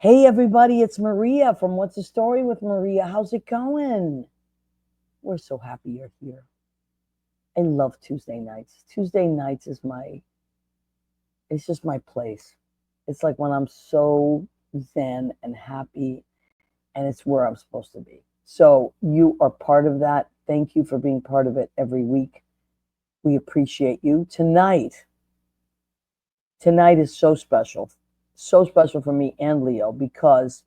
Hey, everybody, it's Maria from What's the Story with Maria. How's it going? We're so happy you're here. I love Tuesday nights. Tuesday nights is it's just my place. It's like when I'm so zen and happy, and it's where I'm supposed to be. So you are part of that. Thank you for being part of it every week. We appreciate you. Tonight is so special for me and Leo because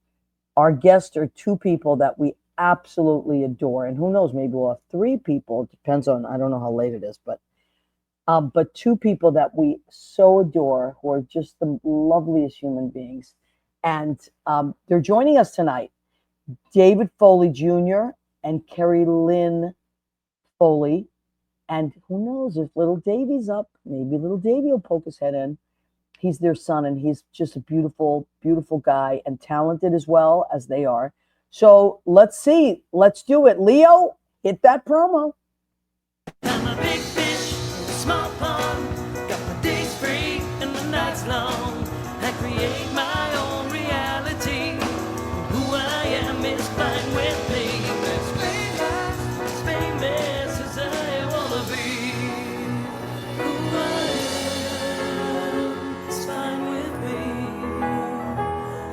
our guests are two people that we absolutely adore, and who knows, maybe we'll have three people. It depends on, I don't know how late it is, but two people that we so adore who are just the loveliest human beings, and they're joining us tonight. David Foley Jr. and Kerry Lynn Foley, and who knows if little Davey's up, maybe little Davey will poke his head in. He's their son, and he's just a beautiful, beautiful guy and talented as well as they are. So let's see. Let's do it. Leo, hit that promo. I'm a big fish in a small pond. Got my days free and my nights long. I create my own reality. Who I am is fine with me. As famous as I wanna be. Who I am is fine with me.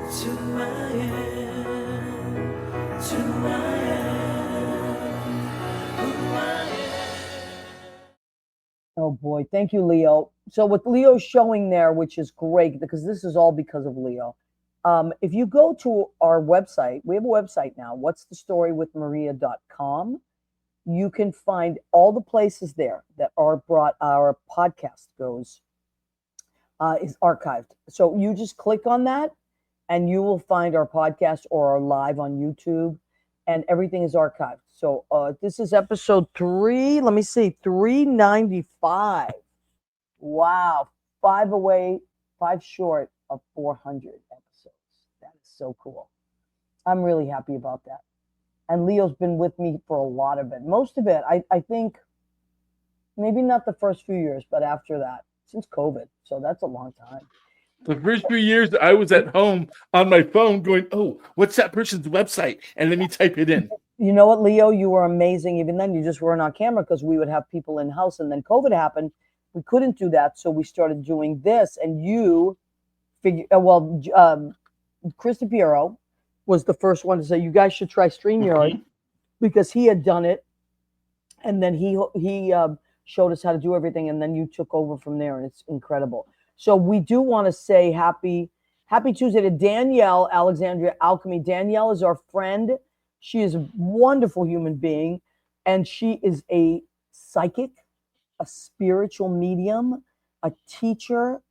It's who I am. It's who I am. Who I am. Oh boy, thank you, Leo. So with Leo showing there, which is great because this is all because of Leo. If you go to our website, we have a website now, what's the story with Maria.com. You can find all the places there that our podcast goes, is archived. So you just click on that and you will find our podcast or our live on YouTube, and everything is archived. So this is episode 395. Wow, five short of 400 episodes. That is so cool. I'm really happy about that. And Leo's been with me for a lot of it. Most of it, I think, maybe not the first few years, but after that, since COVID. So that's a long time. The first few years, I was at home on my phone going, "Oh, what's that person's website?" And let me type it in. You know what, Leo? You were amazing. Even then, you just weren't on camera because we would have people in house, and then COVID happened. We couldn't do that, so we started doing this. And you figure, Chris DiPiero was the first one to say you guys should try StreamYard because he had done it, and then he showed us how to do everything, and then you took over from there, and it's incredible. So we do want to say happy Tuesday to Danielle Alexandria Alchemy. Danielle is our friend. She is a wonderful human being, and she is a psychic, a spiritual medium, a teacher,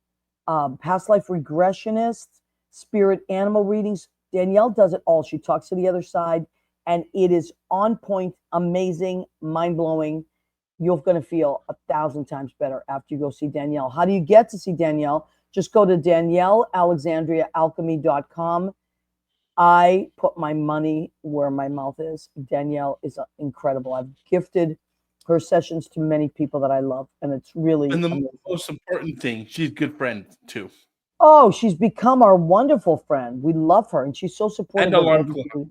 past life regressionist, spirit animal readings. Danielle does it all. She talks to the other side, and it is on point, amazing, mind-blowing. You're going to feel 1,000 times better after you go see Danielle. How do you get to see Danielle? Just go to DanielleAlexandriaAlchemy.com. I put my money where my mouth is. Danielle is incredible. I've gifted her sessions to many people that I love, and it's really And the amazing. most important thing, she's a good friend too. Oh, she's become our wonderful friend. We love her, and she's so supportive And of alarm everything. clock.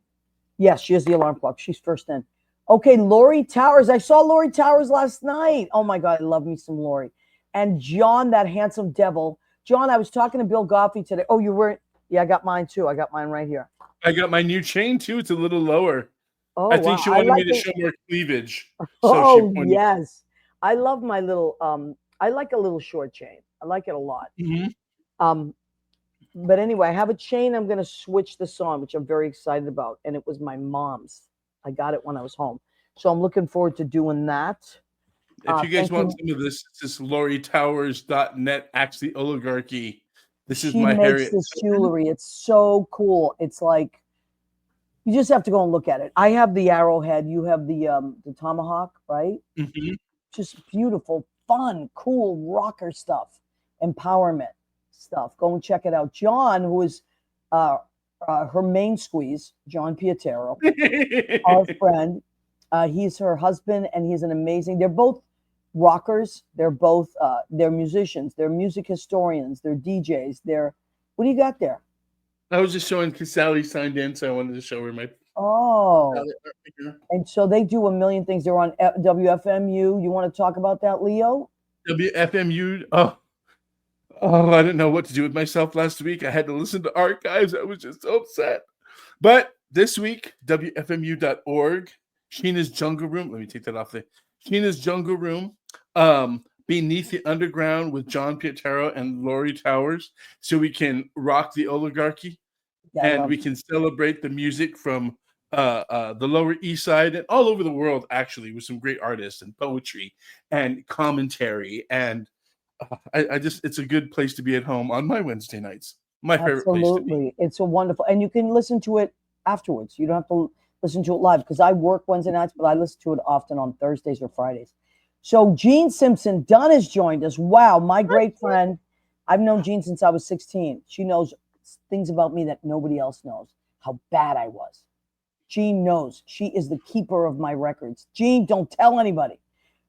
Yes, she is the alarm clock. She's first in. Okay, Lori Towers. I saw Lori Towers last night. Oh my God, I love me some Lori. And John, that handsome devil. John, I was talking to Bill Goffey today. Oh, you were? Yeah, I got mine too. I got mine right here. I got my new chain too. It's a little lower. Oh I think wow, she I wanted me like to it. show more cleavage, so she Oh pointed. yes, I love my little. I like a little short chain. I like it a lot. Um, but anyway, I have a chain I'm going to switch this on, which I'm very excited about. And it was my mom's. I got it when I was home. So I'm looking forward to doing that. If you guys Thank want you. some of this, this is LoriTowers.net. Actually, oligarchy. This is She my makes Harriet this Tubman. jewelry. It's so cool. It's like, you just have to go and look at it. I have the arrowhead. You have the tomahawk, right? Mhm. Just beautiful, fun, cool rocker stuff, empowerment stuff. Go and check it out. John, who is her main squeeze, John Pietero, our friend. He's her husband, and he's an amazing. They're both rockers. They're musicians. They're music historians. They're DJs. What do you got there? I was just showing because Sally signed in, so I wanted to show her my Oh, Sally art figure. and so they do a million things. They're on WFMU. You want to talk about that, Leo? WFMU. Oh, I didn't know what to do with myself last week. I had to listen to archives. I was just so upset. But this week, WFMU.org, Sheena's Jungle Room. Let me take that off there. Sheena's Jungle Room, Beneath the Underground with John Pietro and Lori Towers, so we can rock the oligarchy Yeah, I and love we can celebrate the music from the Lower East Side and all over the world, actually, with some great artists and poetry and commentary. And I just, it's a good place to be at home on my Wednesday nights. My favorite place to be. Absolutely. It's a wonderful, and you can listen to it afterwards. You don't have to listen to it live because I work Wednesday nights, but I listen to it often on Thursdays or Fridays. So Gene Simpson Dunn has joined us. Wow, my great friend. I've known Gene since I was 16. She knows things about me that nobody else knows. How bad I was. Gene knows. She is the keeper of my records. Gene, don't tell anybody.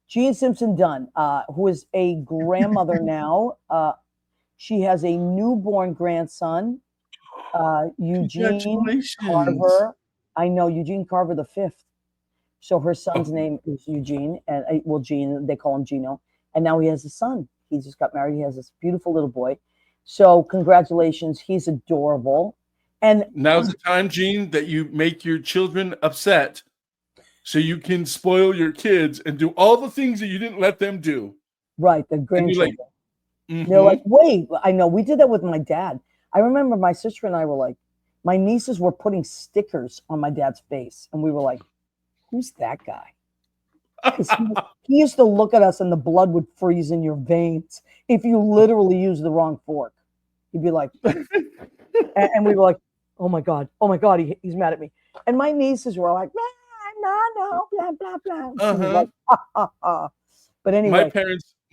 Gene Simpson Dunn, who is a grandmother now. She has a newborn grandson, Eugene Congratulations. Carver. I know Eugene Carver the fifth. So her son's name is Eugene, and well, Gene. They call him Gino. And now he has a son. He just got married. He has this beautiful little boy. So congratulations. He's adorable. And now's the time, Gene, that you make your children upset so you can spoil your kids and do all the things that you didn't let them do. Right, the grandchildren. Mm-hmm. They're like, wait, I know. We did that with my dad. I remember my sister and I were like, my nieces were putting stickers on my dad's face. And we were like, who's that guy? Because he used to look at us and the blood would freeze in your veins if you literally used the wrong fork. He'd be like, and we were like, oh my God, he's mad at me. And my nieces were like, no, blah, blah, blah. She was like, ha, ha, ha. But anyway.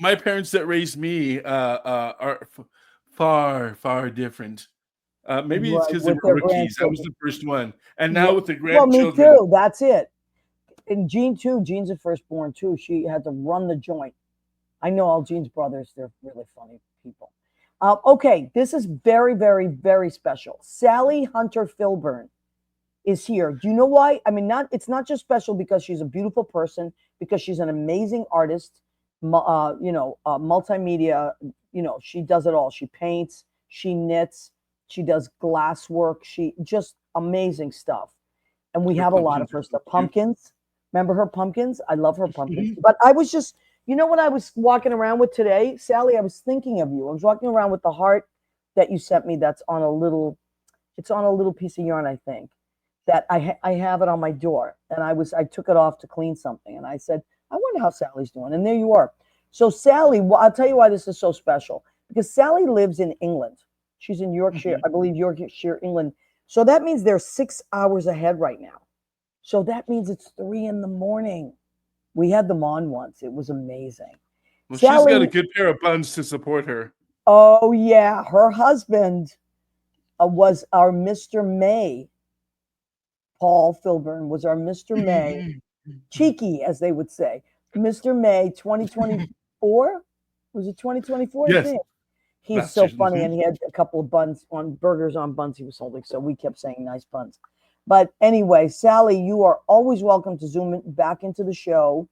My parents that raised me are far different. Maybe it's because they were rookies. I was the first one. And now with the grandchildren. Well, me too. That's it. And Jean too. Jean's a firstborn too. She had to run the joint. I know all Jean's brothers. They're really funny people. Okay, this is very, very, very special. Sally Hunter Filburn is here. Do you know why? I mean, it's not just special because she's a beautiful person, because she's an amazing artist, multimedia, she does it all. She paints, she knits, she does glass work. She just amazing stuff. And we have a lot of her stuff. Pumpkins. Remember her pumpkins? I love her pumpkins. But I was just, what I was walking around with today, Sally, I was thinking of you. I was walking around with the heart that you sent me that's on a little piece of yarn, I think, that I have it on my door. And I took it off to clean something. And I said, I wonder how Sally's doing. And there you are. So Sally, I'll tell you why this is so special. Because Sally lives in England. She's in Yorkshire, I believe Yorkshire, England. So that means they're 6 hours ahead right now. So that means it's 3 a.m. We had them on once. It was amazing. Well, Sally, she's got a good pair of buns to support her. Oh, yeah. Her husband was our Mr. May. Paul Filburn was our Mr. May. Cheeky, as they would say. Mr. May 2024? Was it 2024? Yes. I think. He's so funny, and he had a couple of burgers on buns he was holding, so we kept saying nice buns. But anyway, Sally, you are always welcome to zoom back into the show.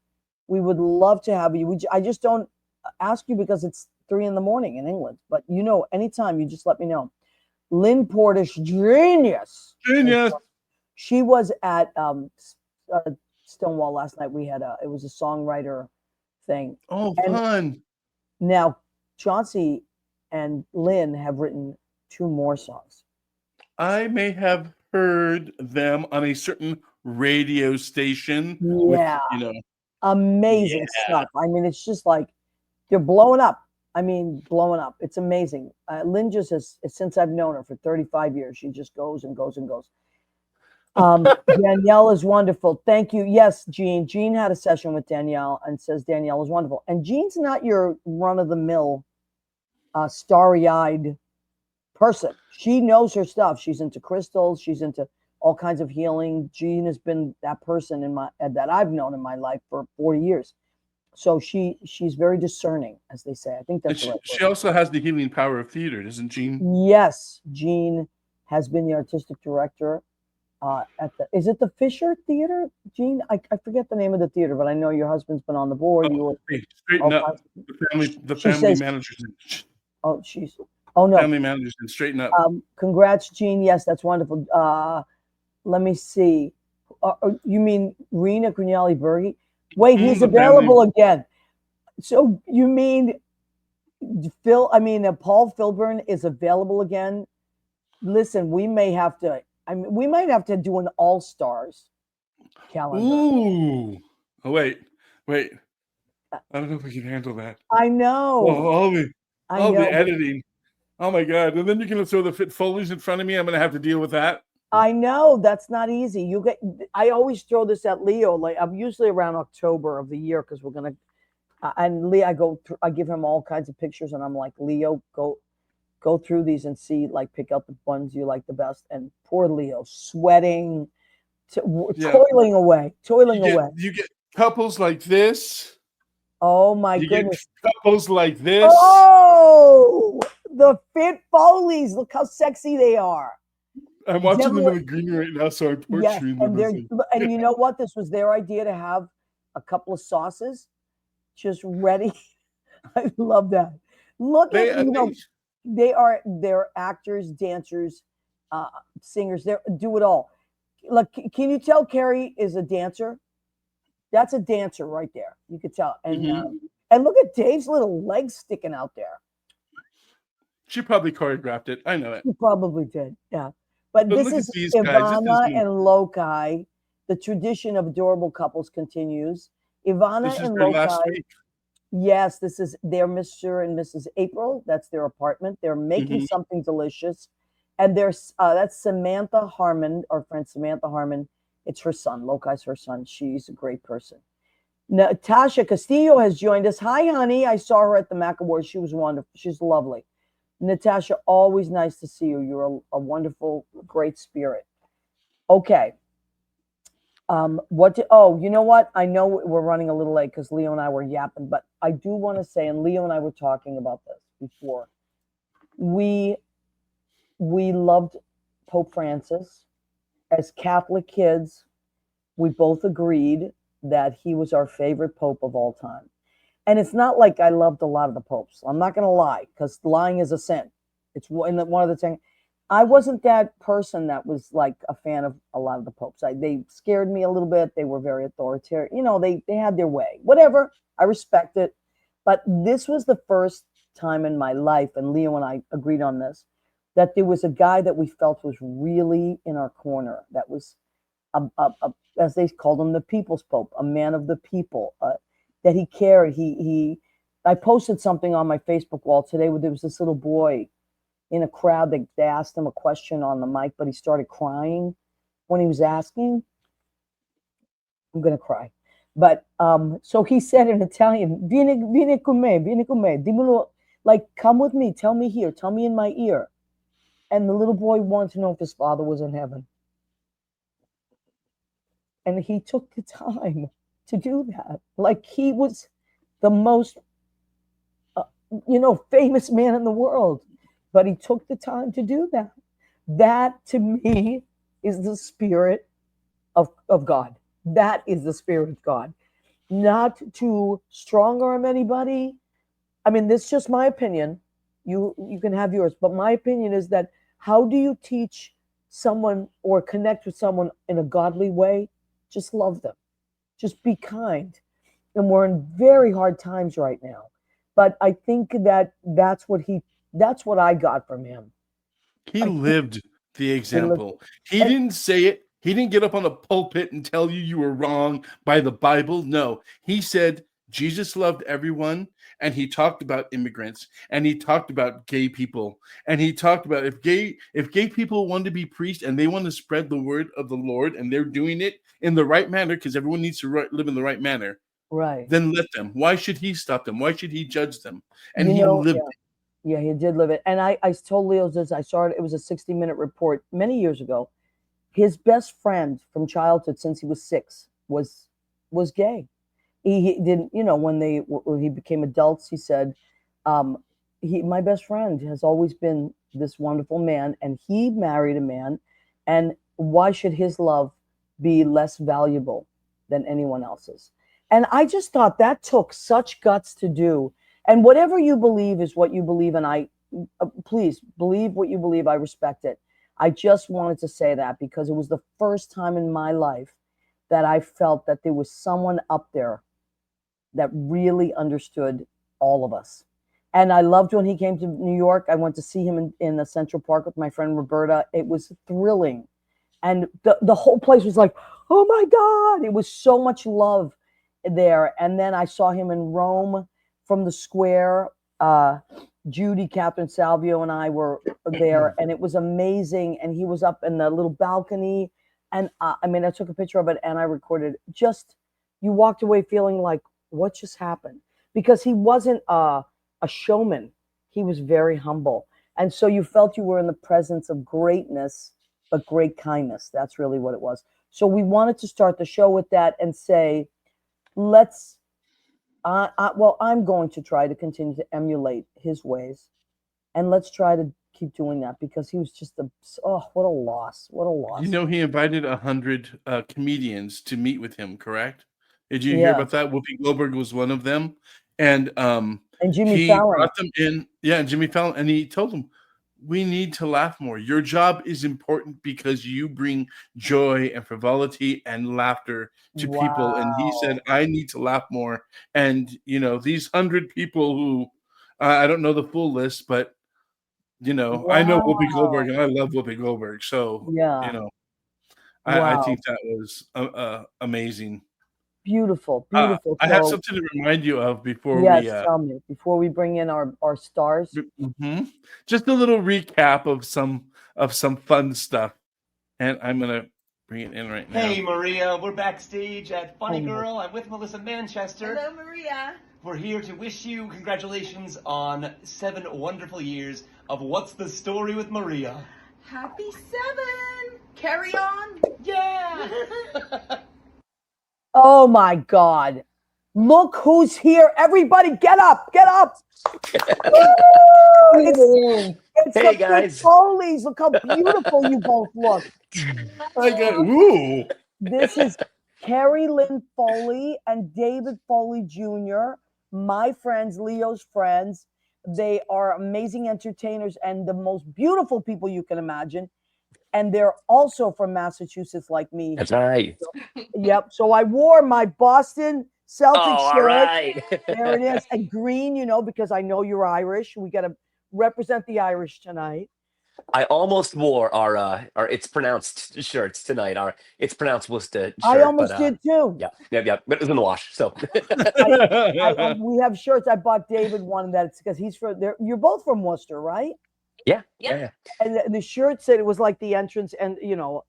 We would love to have you. I just don't ask you because it's 3 a.m. in England. But anytime, you just let me know. Lynn Portish, genius. She was at Stonewall last night. It was a songwriter thing. Oh, fun. Now, Chauncey and Lynn have written 2 more songs. I may have heard them on a certain radio station. Yeah. Amazing stuff. I mean, it's just like they're blowing up. It's amazing. Lynn just has, since I've known her for 35 years, she just goes and goes and goes. Danielle is wonderful. Thank you. Yes, Jean. Jean had a session with Danielle and says Danielle is wonderful. And Jean's not your run-of-the-mill, starry-eyed person. She knows her stuff. She's into crystals. She's into all kinds of healing. Jean has been that person that I've known in my life for 40 years. So she's very discerning, as they say. I think that's right. She also has the healing power of theater, doesn't Jean? Yes, Jean has been the artistic director at is it the Fisher Theater, Gene? I forget the name of the theater, but I know your husband's been on the board. You were Hey, straighten all up. kinds. The She family says, managers, "Oh, oh no, family managers, and straighten up. congrats, Gene. Yes, that's wonderful. Let me see. You mean Rena Grignali Bergi? Wait, he's The family. available again. So you mean Phil? I mean, Paul Filburn is available again. Listen, we may have to. I mean, we might have to do an All Stars calendar. Ooh. Oh wait. I don't know if we can handle that. I know. Oh, I all know. the editing. Oh my god! And then you're gonna throw the fit Foleys in front of me. I'm gonna have to deal with that. I know that's not easy. You get. I always throw this at Leo. Like I'm usually around October of the year because we're gonna. And Leo, I go. I give him all kinds of pictures, and I'm like, Leo, go through these and see, like, pick out the ones you like the best. And poor Leo, sweating, toiling away. You get couples like this. Oh my You goodness! get couples like this. Oh, the fit Foleys! Look how sexy they are. I'm watching them in the green right now, so I'm torturing them. And you know what? This was their idea to have a couple of sauces just ready. I love that. Look at they're actors, dancers, singers. They do it all. Look, can you tell Kerry is a dancer? That's a dancer right there. You could tell. And look at Dave's little legs sticking out there. She probably choreographed it. I know it. She probably did. Yeah. But this is Ivana and Lokai. The tradition of adorable couples continues. Ivana and Lokai. Yes, this is their Mr. and Mrs. April. That's their apartment. They're making something delicious. And there's that's Samantha Harmon, our friend Samantha Harmon. It's her son. Lokai's her son. She's a great person. Natasha Castillo has joined us. Hi, honey. I saw her at the Mac Awards. She was wonderful. She's lovely. Natasha, always nice to see you. You're a wonderful, great spirit. Okay. You know what? I know we're running a little late because Leo and I were yapping, but I do want to say, and Leo and I were talking about this before. We loved Pope Francis. As Catholic kids, we both agreed that he was our favorite Pope of all time. And it's not like I loved a lot of the popes. I'm not going to lie, because lying is a sin. It's one of the things. I wasn't that person that was like a fan of a lot of the popes. They scared me a little bit. They were very authoritarian. You know, they had their way. Whatever. I respect it. But this was the first time in my life, and Leo and I agreed on this, that there was a guy that we felt was really in our corner. That was, as they called him, the people's pope, a man of the people. That he cared. I posted something on my Facebook wall today where there was this little boy in a crowd that they asked him a question on the mic, but he started crying when he was asking. I'm going to cry. But so he said in Italian, vieni con me, dimelo, like, come with me, tell me here, tell me in my ear. And the little boy wanted to know if his father was in heaven. And he took the time to do that. Like he was the most, famous man in the world. But he took the time to do that. That, to me, is the spirit of God. That is the spirit of God. Not to strong arm anybody. I mean, this is just my opinion. You can have yours. But my opinion is that how do you teach someone or connect with someone in a godly way? Just love them. Just be kind. And we're in very hard times right now. But I think that's what I got from him. He lived the example. He didn't say it. He didn't get up on the pulpit and tell you were wrong by the Bible. No, he said Jesus loved everyone, and he talked about immigrants, and he talked about gay people, and he talked about if gay people want to be priests and they want to spread the word of the Lord, and they're doing it in the right manner, because everyone needs to live in the right manner. Right. Then let them. Why should he stop them? Why should he judge them? And he lived it. Yeah, he did live it. And I told Leo this. I saw it. It was a 60-minute report many years ago. His best friend from childhood, since he was 6, was gay. He didn't, when he became adults, he said, my best friend has always been this wonderful man, and he married a man, and why should his love be less valuable than anyone else's? And I just thought that took such guts to do. And whatever you believe is what you believe, and I please believe what you believe. I respect it. I just wanted to say that because it was the first time in my life that I felt that there was someone up there that really understood all of us. And I loved when he came to New York. I went to see him in the Central Park with my friend Roberta. It was thrilling. And the whole place was like, oh my God, it was so much love there. And then I saw him in Rome from the square. Judy, Catherine Salvio, and I were there, and it was amazing. And he was up in the little balcony. And I mean, I took a picture of it and I recorded. Just, you walked away feeling like, what just happened? Because he wasn't a showman. He was very humble. And so you felt you were in the presence of greatness, but great kindness. That's really what it was. So we wanted to start the show with that and say, let's, well, I'm going to try to continue to emulate his ways. And let's try to keep doing that because he was just what a loss. What a loss. You know, he invited 100 comedians to meet with him, correct? Did you hear Yeah. about that? Whoopi Goldberg was one of them. And Jimmy he Fallon. brought them in. Yeah, and Jimmy Fallon. And he told them, we need to laugh more. Your job is important because you bring joy and frivolity and laughter to people. And he said, I need to laugh more. And, you know, these 100 people who, I don't know the full list, but, you know, I know Whoopi Goldberg and I love Whoopi Goldberg. So, Yeah. you know, I think that was amazing. Beautiful, beautiful. I have something to remind you of before tell me, before we bring in our stars. Just a little recap of some fun stuff. And I'm going to bring it in right now. Hey, Maria, we're backstage at Funny Girl. I'm with Melissa Manchester. Hello, Maria. We're here to wish you congratulations on 7 wonderful years of What's the Story with Maria. Happy 7. Carry on. Yeah. Oh my God. Look who's here. Everybody get up. Get up. It's hey, the guys. Foleys. Look how beautiful you both look. Ooh. This is Kerry, Lynn Foley, and David Foley Jr., my friends, Leo's friends. They are amazing entertainers and the most beautiful people you can imagine. And they're also from Massachusetts like me. That's right. Yep. So I wore my Boston Celtics shirt. All right. There it is. And green, you know, because I know you're Irish. We got to represent the Irish tonight. I almost wore our it's pronounced shirts tonight. It's pronounced Worcester shirt. I almost did too. Yeah. But it was in the wash. So we have shirts. I bought David one that's because he's from there. You're both from Worcester, right? Yeah. And the shirt said it was like the entrance, and you know,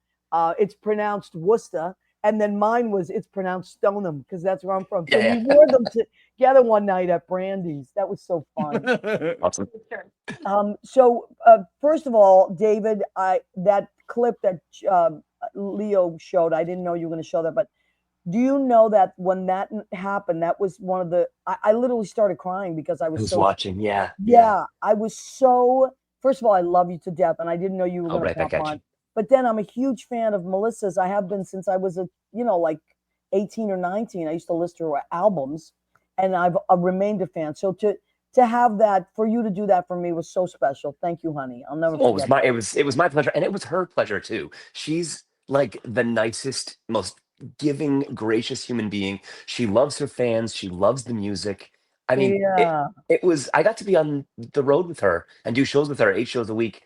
it's pronounced Worcester, and then mine was it's pronounced Stoneham because that's where I'm from. So we wore them together one night at Brandy's. That was so fun. Awesome. So first of all, David, that clip that Leo showed, I didn't know you were going to show that, but do you know that when that happened, that was one of the I literally started crying because I was watching. Yeah. I was so. First of all, I love you to death, and I didn't know you were going to come on. But then I'm a huge fan of Melissa's. I have been since I was like 18 or 19. I used to listen to her albums, and I've remained a fan. So to have that, for you to do that for me was so special. Thank you, honey. I'll never forget. It was my pleasure, and it was her pleasure too. She's like the nicest, most giving, gracious human being. She loves her fans. She loves the music. I mean, it was, I got to be on the road with her and do shows with her, 8 shows a week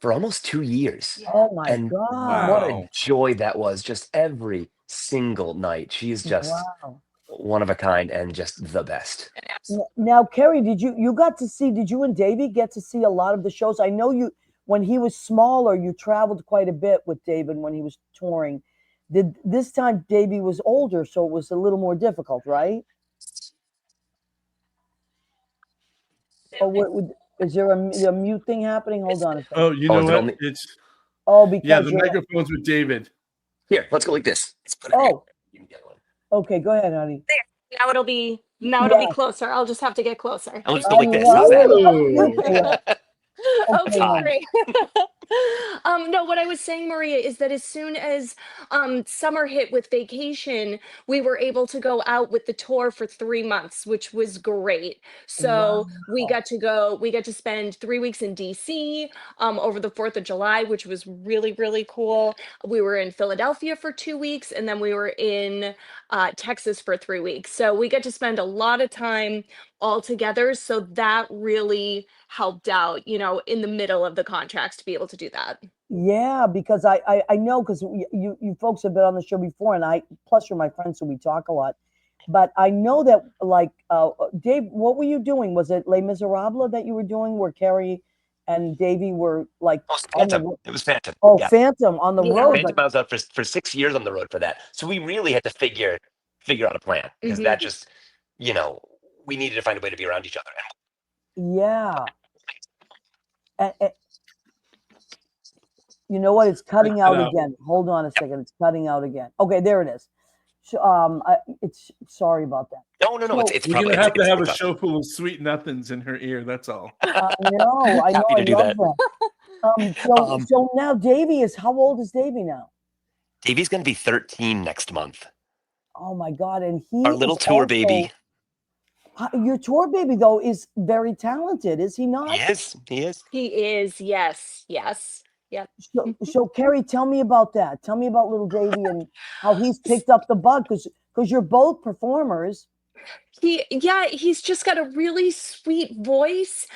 for almost 2 years. Oh my God. What a joy that was, just every single night. She is just one of a kind and just the best. Now, Kerry, did you and Davey get to see a lot of the shows? I know you, when he was smaller, you traveled quite a bit with David when he was touring. This time Davey was older, so it was a little more difficult, right? Oh, is there a mute thing happening? Hold on a second. Oh, you know what? It's because the microphone's with David. Here, let's go like this. Okay, go ahead, honey. There. Now it'll be closer. I'll just have to get closer. I'll just go like this. Okay, Okay, hon. great. No, what I was saying, Maria, is that as soon as summer hit with vacation, we were able to go out with the tour for 3 months, which was great. So Wow. we got to spend 3 weeks in DC over the 4th of July, which was really, really cool. We were in Philadelphia for 2 weeks, and then we were in Texas for 3 weeks. So we got to spend a lot of time all together. So that really helped out, in the middle of the contracts to be able to do that. Yeah, because I know because you folks have been on the show before, and I plus you're my friend, so we talk a lot. But I know that like Dave, what were you doing? Was it Les Miserables that you were doing, where Kerry and Davy were like Oh, it's on the Phantom. It was Phantom. Yeah. Phantom on the Yeah. road? Phantom, But I was out for 6 years on the road for that. So we really had to figure out a plan because Hmm. that just, you know, we needed to find a way to be around each other. yeah, and you know what? It's cutting Cut out out. again. Hold on a second. It's cutting out again. Okay, there it is. So, it's sorry about that. No. It's So it's We're probably gonna have to have a it's show full of sweet nothings in her ear. That's all. I know, happy I to do love that. that. So Um, so now Davy is how old is Davy now? Davey's gonna be 13 next month. Oh my God, and Our he little is tour also baby. your tour baby though is very talented, is he He not? is. He is. He is, yes, yes. Yep. So Kerry, tell me about that. Tell me about little Davy and how he's picked up the bug because you're both performers. He's just got a really sweet voice.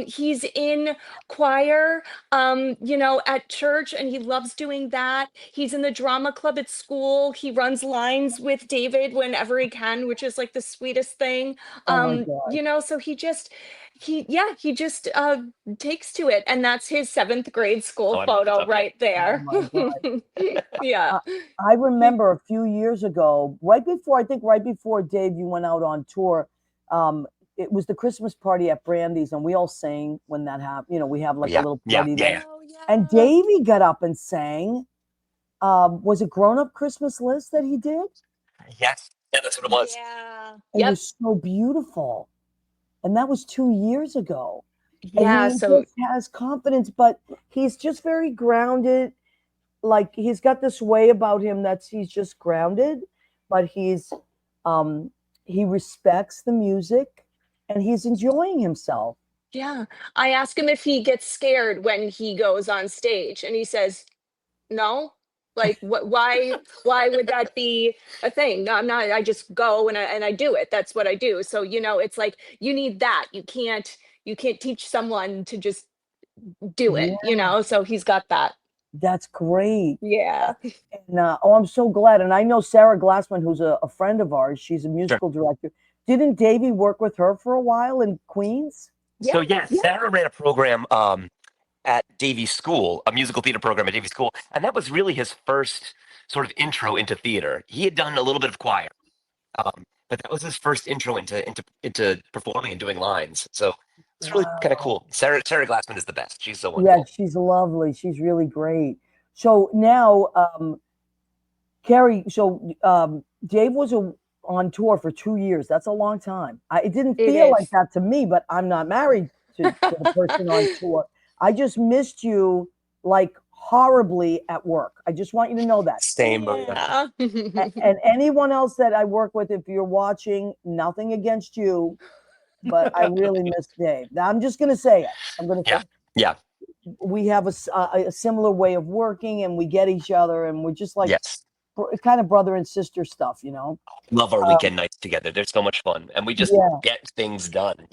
He's in choir, at church, and he loves doing that. He's in the drama club at school. He runs lines with David whenever he can, which is like the sweetest thing. Oh my God, So he just takes to it, and that's his seventh grade Oh, school I photo love it. right oh there. my God. Yeah. I, I remember a few years ago, right before Dave, you went out on tour. Um, it was the Christmas party at Brandy's, and we all sang when that happened. You know, we have Oh, like a yeah. little Yeah. party Yeah. there. Yeah. Oh And yeah. Davey got up and sang. Was it Grown Up Christmas List that he did? Yes. Yeah. That's what it was. Yeah. It Yep. was so beautiful. And that was 2 years ago. And Yeah. he So just has confidence, but he's just very grounded. Like he's got this way about him that's he's just grounded, but um he respects the music and he's enjoying himself. yeah, I ask him if he gets scared when he goes on stage, and he says, "No." Like, what? Why would that be a thing? No, I'm not. I just go and I do it. That's what I do. So it's like you need that. You can't teach someone to just do it. Yeah, So he's got that. that's great. Yeah. And I'm so glad. And I know Sarah Glassman, who's a friend of ours, she's a Sure. musical director. Didn't Davey work with her for a while in Queens? Yeah. So yeah, Yeah. Sarah ran a program at Davies School, a musical theater program at Davies School, and that was really his first sort of intro into theater. He had done a little bit of choir, but that was his first intro into performing and doing lines. So it's really kind of Wow. cool. Sarah Glassman is the best. She's so Yeah, wonderful. she's lovely. She's really great. So now, Kerry, Dave was on tour for 2 years. That's a long time. It didn't It feel like is. that to me, but I'm not married to the person on tour. I just missed you like horribly at work. I just want you to know that. Same, Maria. Yeah. And anyone else that I work with, if you're watching, nothing against you, but I really miss Dave. Now, I'm just going to say it. I'm going to say Yeah, yeah, we have a similar way of working and we get each other and we're just like yes. kind of brother and sister stuff, you know? Love our Um, weekend nights together. They're so much fun, and we just yeah. get things done.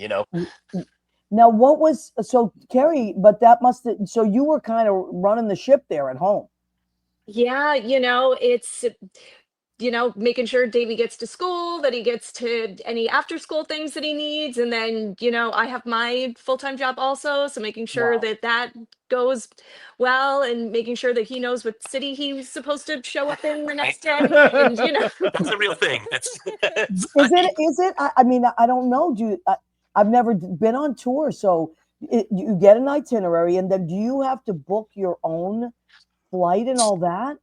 Now, what was so Kerry? But that must have, so you were kind of running the ship there at home. Yeah, it's making sure Davy gets to school, that he gets to any after school things that he needs. And then, I have my full-time job also. So making sure Wow. that goes well, and making sure that he knows what city he's supposed to show up in the next day. And, That's a real thing. It's Is it? Is it? I mean, I don't know. I've never been on tour, so you get an itinerary, and then do you have to book your own flight and all that?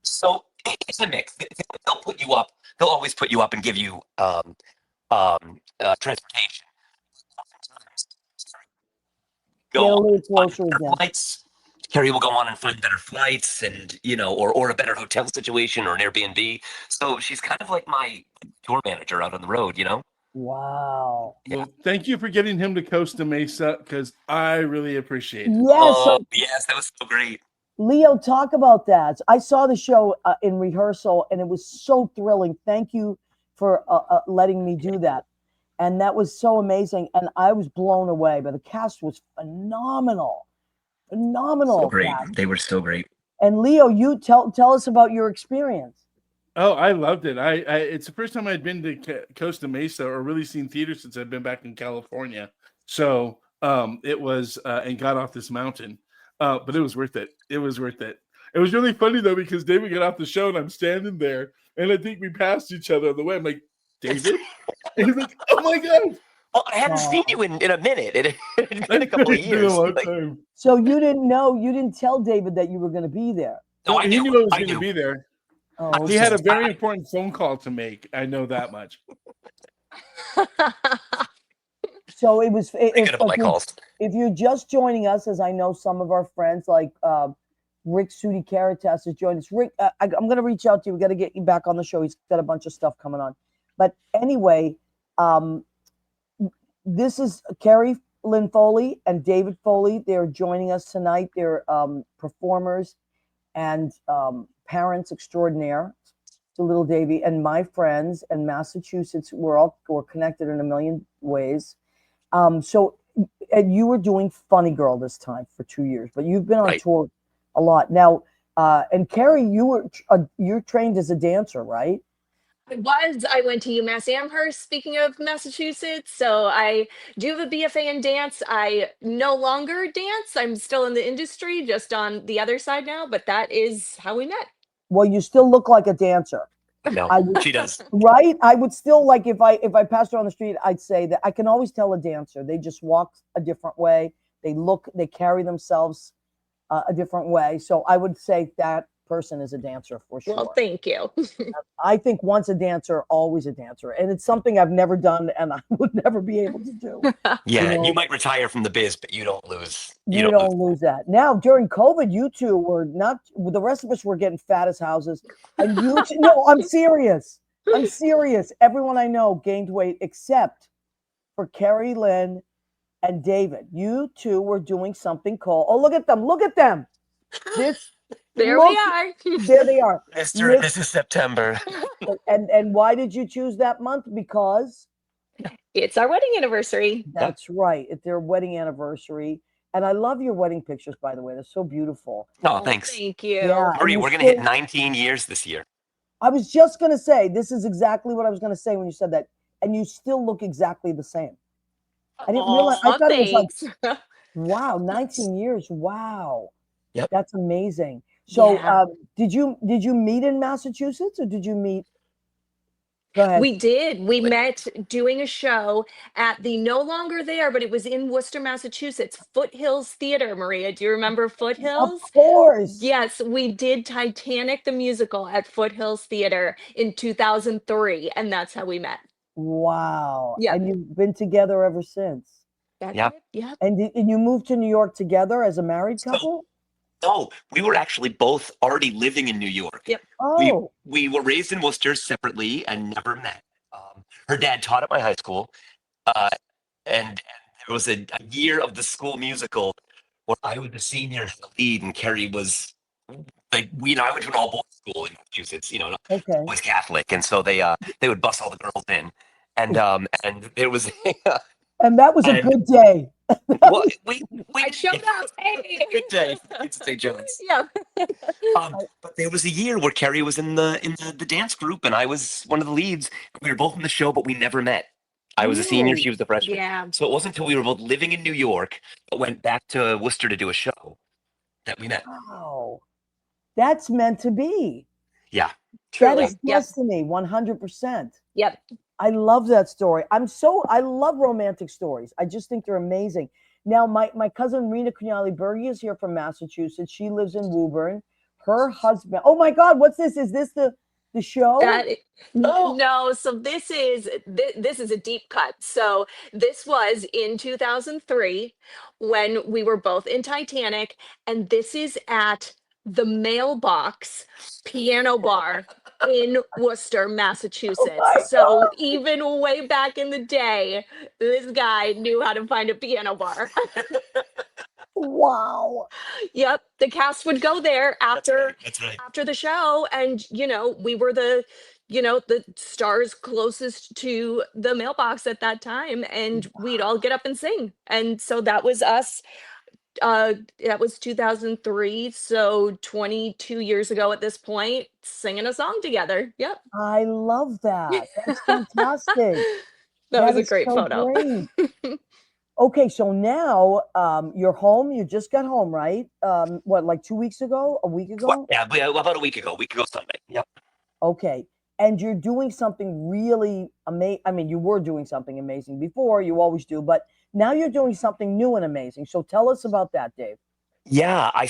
so it's a mix. They'll put you up. They'll always put you up and give you transportation. Oftentimes, go Get a on little and find closer better again. flights. Kerry will go on and find better flights and, or a better hotel situation or an Airbnb. So she's kind of like my tour manager out on the road, Wow. Yeah. Well, thank you for getting him to Costa Mesa because I really appreciate it. Yes. Oh, yes, that was so great. Leo, talk about that. I saw the show in rehearsal, and it was so thrilling. Thank you for letting me do that. And that was so amazing. And I was blown away. But the cast was phenomenal. Phenomenal So great. cast. They were so great. And Leo, you tell us about your experience. Oh, I loved it. I it's the first time I'd been to Costa Mesa or really seen theater since I've been back in California. So it was and got off this mountain. But it was worth it. It was worth it. It was really funny though because David got off the show and I'm standing there and I think we passed each other on the way. I'm like, David? And he's like, oh my God. Well, I hadn't seen you in a minute. It had been a couple of It's been a years. long Like, time. So you didn't tell David that you were going to be there. no, I He knew. knew I was I going to knew. be there. Oh, He had a very I- important phone call to make. I know that much. so it was. Pretty good about my calls. If you're just joining us, as I know some of our friends like Rick Sudi Caritas has joined us. Rick, I'm going to reach out to you. We got to get you back on the show. He's got a bunch of stuff coming on. But anyway, this is Kerry, Lynn Foley, and David Foley. They're joining us tonight. They're performers and parents extraordinaire to little Davy and my friends in Massachusetts. We're connected in a million ways. So and you were doing Funny Girl this time for 2 years, but you've been on Right. tour a lot now. And Kerry, you're trained as a dancer, right? I went to UMass Amherst, speaking of Massachusetts. So I do have a BFA in dance. I no longer dance. I'm still in the industry, just on the other side now, but that is how we met. Well, you still look like a dancer, No, I would- she does. right? I would still like if I passed her on the street, I'd say that I can always tell a dancer. They just walk a different way. They carry themselves a different way. So I would say that person is a dancer for sure. Well, thank you. I think once a dancer, always a dancer. And it's something I've never done and I would never be able to do. Yeah, know- you might retire from the biz, but you don't lose. You don't lose that. Now, during COVID, you two were not, the rest of us were getting fat as houses. And you two, no, I'm serious. I'm serious. Everyone I know gained weight except for Kerry, Lynn, and David. You two were doing something called, oh, look at them. Look at them. This, There look, we are. There they are. Mr. and Mrs. September. And why did you choose that month? Because It's our wedding anniversary. that's right. It's their wedding anniversary. And I love your wedding pictures, by the way. They're so beautiful. Oh, thanks. Thank you. Yeah. Marie, and we're you going to hit still- 19 years this year. I was just going to say, this is exactly what I was going to say when you said that. And you still look exactly the same. I didn't realize. I Aw, thought it was like, thanks. wow, 19 years. Wow. Yep. That's amazing. So Yeah. did you meet in Massachusetts or did you meet? Go ahead. We did. We met doing a show at the no longer there, but it was in Worcester, Massachusetts, Foothills Theater. Maria, do you remember Foothills? Of course. Yes, we did Titanic the musical at Foothills Theater in 2003, and that's how we met. Wow. Yeah. And you've been together ever since. That's Yep. it. Yep. And you moved to New York together as a married couple? No, we were actually both already living in New York. Yep. Oh, We were raised in Worcester separately and never met. Her dad taught at my high school, and there was a year of the school musical where I was the senior and the lead, and Kerry was like, I went to an all boys school in Massachusetts, okay. boys Catholic, and so they would bus all the girls in, and there was And that was a And- good day. well, we I showed up. Hey. Good day, good day, Jones. Yeah. But there was a year where Kerry was in the dance group, and I was one of the leads. We were both in the show, but we never met. I was a senior; Really? she was the freshman. Yeah. So it wasn't until we were both living in New York, but went back to Worcester to do a show, that we met. Wow. That's meant to be. Yeah, That Truly. is Yep. destiny, 100%. Yep. I love that story. I love romantic stories. I just think they're amazing. Now, my cousin Rena Cugnali Bergi is here from Massachusetts. She lives in Woburn. Her husband, oh my God, what's this? Is this the the show? That Oh. no, so this is a deep cut. So this was in 2003 when we were both in Titanic, and this is at the Mailbox Piano Bar in Worcester, Oh Massachusetts. my So even way back in the day, this guy knew how to find a piano bar. Wow. Yep, the cast would go there after That's right. after the show, and we were the stars closest to the mailbox at that time, and we'd all get up and sing. And so that was us. That was 2003, so 22 years ago at this point, singing a song together. Yep. I love that. That's fantastic. That was That a is great so photo. great. Okay, so now you're home. You just got home, right? What, like 2 weeks ago? A week ago? Yeah, about a week ago. Sunday. Yep. Okay. And you're doing something really amazing. I mean, you were doing something amazing before, you always do, but now you're doing something new and amazing. So tell us about that, Dave. Yeah, I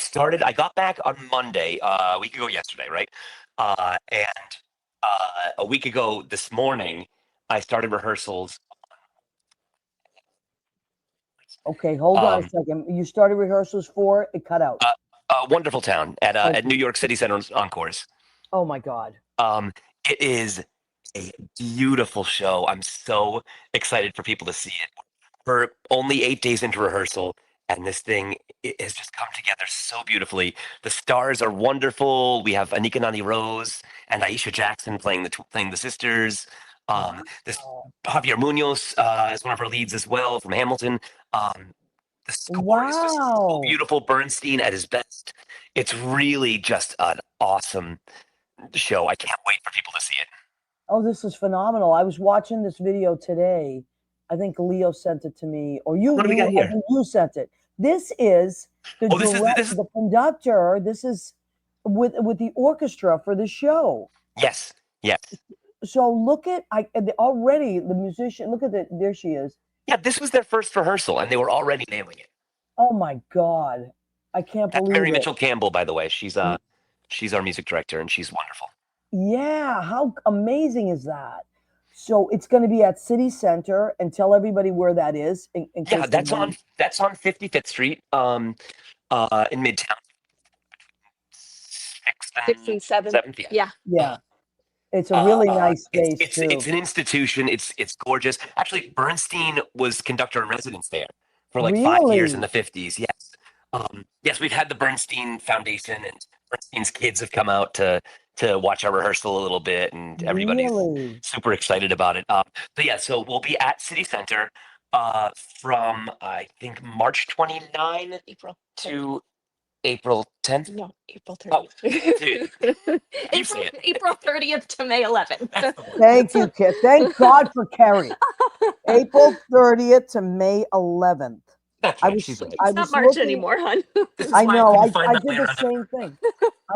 got back on Monday, a week ago yesterday, right? And a week ago this morning, I started rehearsals. Okay, hold on a Um, second. You started rehearsals for it cut out. Wonderful town at New York City Center Encores. Oh my God. Um, it is a beautiful show. I'm so excited for people to see it. We're only 8 days into rehearsal, and this thing has just come together so beautifully. The stars are wonderful. We have Anika Nani Rose and Aisha Jackson playing the sisters. This Wow. Javier Munoz is one of our leads as well from Hamilton. Um, the score is just so Wow. beautiful. Bernstein at his best. It's really just an awesome show. I can't wait for people to see it. Oh, this is phenomenal. I was watching this video today. I think Leo sent it to me, or What do we got I here? think you sent it. This is the Oh, this is the conductor. This is with the orchestra for the show. yes. So look at already the musician. Look at it. There she is. Yeah, this was their first rehearsal, and they were already nailing it. Oh my God, I can't That's believe Mary it. Mitchell Campbell, by the way. She's our music director, and she's wonderful. Yeah, how amazing is that? So it's going to be at City Center, and tell everybody where that is. In Yeah, case they want- that's on 55th Street, in Midtown. 6th and 7th. 7th, yeah. Yeah, it's a really nice space it's too. an institution. It's gorgeous. Actually, Bernstein was conductor in residence there for like 5 years in Really? the 50s. Yes. Yes, we've had the Bernstein Foundation, and Bernstein's kids have come out to watch our rehearsal a little bit, and everybody's Really? super excited about it. But yeah, so we'll be at City Center from I think March 29 April. to April 10th. No, April Oh, 30th. you say it. April 30th to May 11th. That's the one. Thank you, Kit. Thank God for Kerry. April 30th to May 11th. That's I right, was she's right. I It's not was March looking- anymore, hon. This is I why know. couldn't find I my did way the around same thing.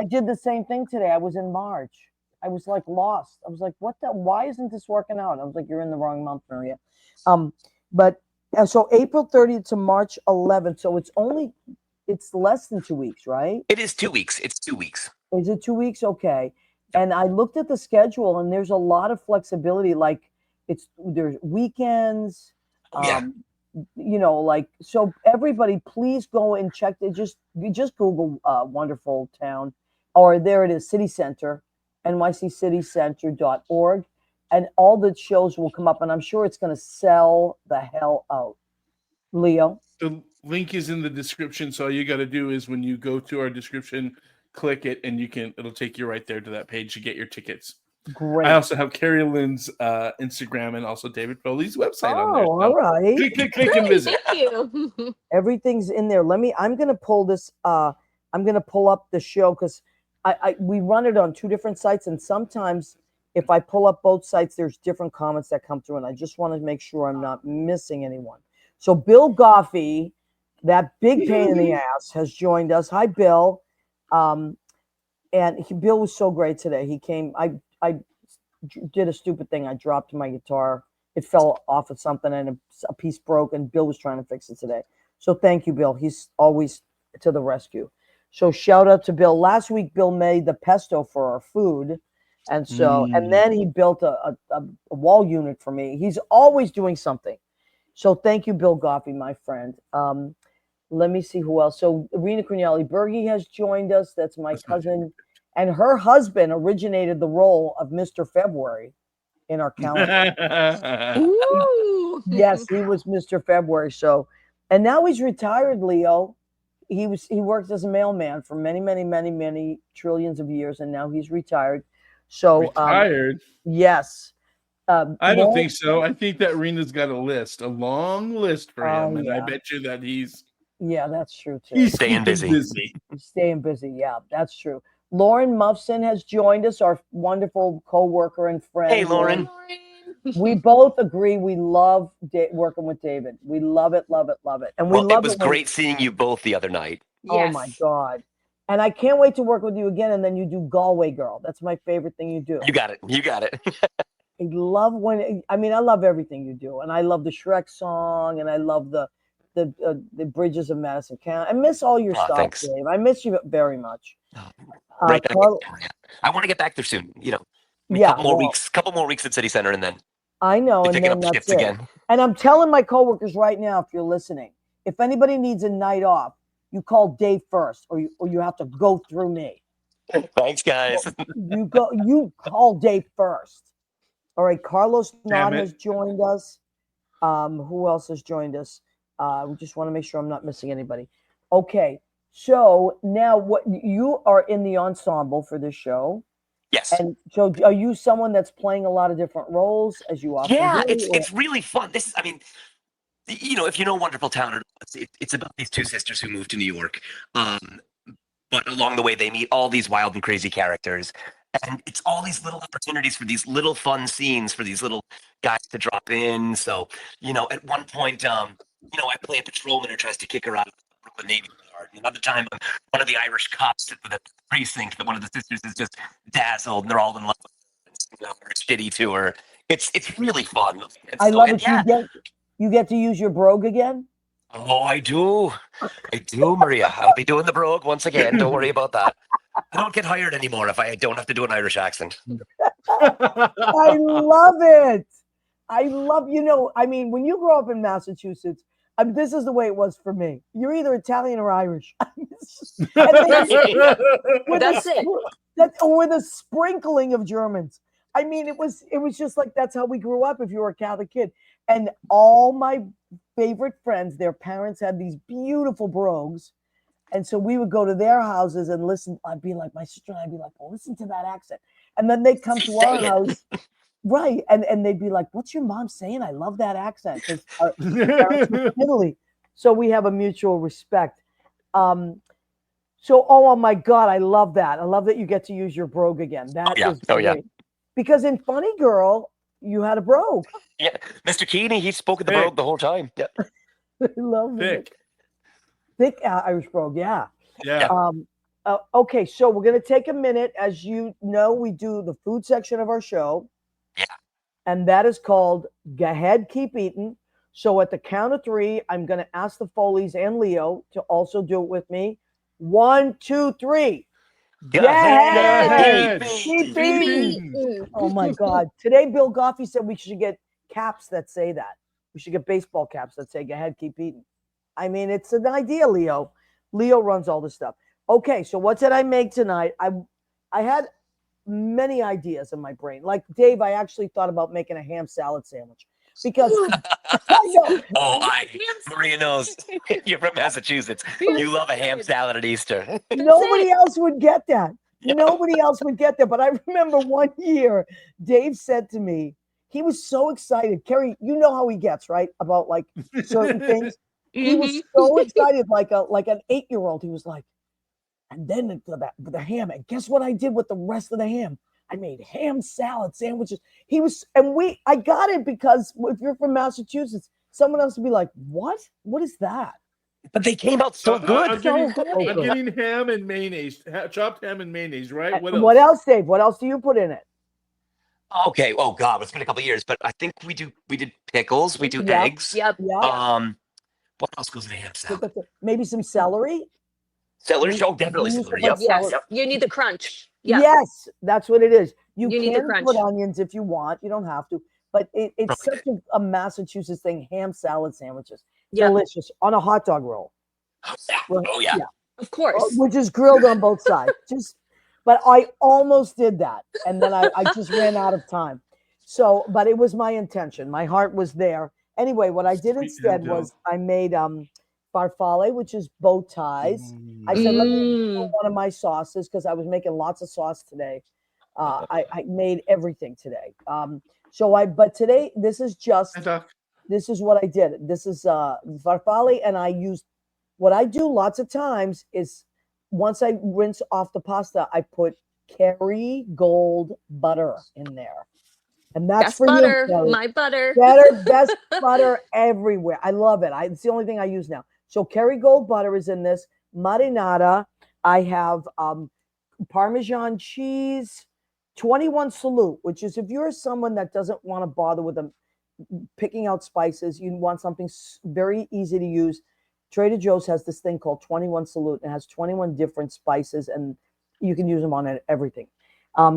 I did the same thing today. I was in March. I was like lost. I was like, what the? Why isn't this working out? I was like, you're in the wrong month, Maria. But so April 30th to March 11th. So it's less than 2 weeks, right? It is 2 weeks. It's 2 weeks. Is it 2 weeks? Okay. And I looked at the schedule, and there's a lot of flexibility. Like there's weekends. Yeah. Like, so everybody please go and check it. Just Google Wonderful Town, or there it is, City Center, nyccitycenter.org, and all the shows will come up, and I'm sure it's going to sell the hell out. Leo? The link is in the description, so all you got to do is when you go to our description, click it, and it'll take you right there to that page to get your tickets. Great. I also have Kerry Lynn's Instagram and also David Foley's website on there. Oh, all right. Click and visit. Thank you. Everything's in there. I'm going to pull this. I'm going to pull up the show because we run it on two different sites. And sometimes if I pull up both sites, there's different comments that come through. And I just want to make sure I'm not missing anyone. So Bill Goffey, that big pain in the ass, has joined us. Hi, Bill. And Bill was so great today. He came. I did a stupid thing. I dropped my guitar. It fell off of something and a piece broke, and Bill was trying to fix it today. So thank you, Bill. He's always to the rescue. So shout out to Bill. Last week, Bill made the pesto for our food. And so, and then he built a wall unit for me. He's always doing something. So thank you, Bill Goffey, my friend. Let me see who else. So Rena Craniali Berge has joined us. That's my cousin. And her husband originated the role of Mr. February in our calendar. Ooh. Yes, he was Mr. February. So, and now he's retired, Leo. He worked as a mailman for many trillions of years, and now he's retired. So Retired? Yes. I don't think so. I think that Rena's got a long list for him, and I yeah. bet you that he's that's true too. He's Staying busy. He's staying busy. Yeah, that's true. Lauren Muffson has joined us, our wonderful co-worker and friend. Hey, Lauren. We both agree we love working with David. We love it, love it, love it. And it was great seeing you both the other night. Oh my God. And I can't wait to work with you again. And then you do Galway Girl. That's my favorite thing you do. You got it. I love everything you do. And I love the Shrek song, and I love the Bridges of Madison County. I miss all your stuff, thanks. Dave. I miss you very much. I want to get back there soon. Couple more weeks at City Center, and then I know, and then that's it. Again. And I'm telling my coworkers right now, if you're listening, if anybody needs a night off, you call Dave first, or you have to go through me. Thanks, guys. You call Dave first. All right, Carlos Nod has joined us. Who else has joined us? We just want to make sure I'm not missing anybody. Okay, so now what you are in the ensemble for this show? Yes. And so, are you someone that's playing a lot of different roles as you often do? It's really fun. If you know Wonderful Town, it's about these two sisters who moved to New York. But along the way, they meet all these wild and crazy characters. And it's all these little opportunities for these little fun scenes for these little guys to drop in. So, at one point, I play a patrolman who tries to kick her out of the Brooklyn Navy Yard. Another time, one of the Irish cops at the precinct that one of the sisters is just dazzled, and they're all in love with her. It's shitty to her. It's really fun. I love it. Yeah. You get to use your brogue again? Oh, I do, Maria. I'll be doing the brogue once again. Don't worry about that. I don't get hired anymore if I don't have to do an Irish accent. I love it. When you grow up in Massachusetts, this is the way it was for me. You're either Italian or Irish. That's it. With a sprinkling of Germans. It was just like, that's how we grew up if you were a Catholic kid. And all my favorite friends, their parents had these beautiful brogues. And so we would go to their houses and listen. I'd be like, my sister and I'd be like, well, listen to that accent. And then they'd come to our house. Right. And they'd be like, what's your mom saying? I love that accent. Because Italy. So we have a mutual respect. Oh my God, I love that. I love that you get to use your brogue again. That is great. Yeah. Because in Funny Girl, you had a brogue. Yeah. Mr. Keeney, he spoke at the brogue the whole time. Yeah. I love it. Thick Irish brogue, yeah. Yeah. Okay, so we're going to take a minute. As you know, we do the food section of our show. Yeah. And that is called Go Ahead, Keep Eating. So at the count of 3, I'm going to ask the Foleys and Leo to also do it with me. 1, 2, 3. Go ahead. Keep eating. Oh, my God. Today, Bill Goffey said we should get caps that say that. We should get baseball caps that say, Go ahead, keep eating. It's an idea, Leo. Leo runs all this stuff. Okay, so what did I make tonight? I had many ideas in my brain. Like Dave, I actually thought about making a ham salad sandwich because I know. Maria knows you're from Massachusetts. You love a ham salad at Easter. Nobody else would get that. Nobody else would get that. But I remember one year, Dave said to me, he was so excited. Kerry, you know how he gets, right? About like certain things. He was so excited, like an 8-year-old. He was like, and then the ham. And guess what I did with the rest of the ham? I made ham salad sandwiches. I got it because if you're from Massachusetts, someone else would be like, what? What is that? But they came out so good. I'm getting ham and mayonnaise, chopped ham and mayonnaise, right? What else, Dave? What else do you put in it? Okay. Oh God, it's been a couple of years, but I think we did pickles. We do eggs. Yep. What else goes in a ham salad? Maybe some celery. Celery? Oh, definitely celery. Yes. You need the crunch. Yep. Yes, that's what it is. You You need the can crunch. put onions if you want. You don't have to. But it's Okay. such a Massachusetts thing. Ham salad sandwiches, Yep. delicious on a hot dog roll. Oh yeah. Of course. Which is grilled on both sides. But I almost did that, and then I just ran out of time. So, but it was my intention. My heart was there. Anyway, what I did Sweet instead and dill. was I made farfalle, which is bow ties. I said, let me do one of my sauces because I was making lots of sauce today. I made everything today. But today this is just Hi, Doc. this is what I did. This is farfalle, and I used what I do lots of times is once I rinse off the pasta, I put Kerry Gold butter in there, and that's Best for butter. you, Kerry. My butter. Best butter everywhere. I love it. It's the only thing I use now. So Kerry Gold butter is in this marinara. I have Parmesan cheese, 21 Salute, which is if you're someone that doesn't want to bother with them picking out spices, you want something very easy to use. Trader Joe's has this thing called 21 Salute and has 21 different spices, and you can use them on everything.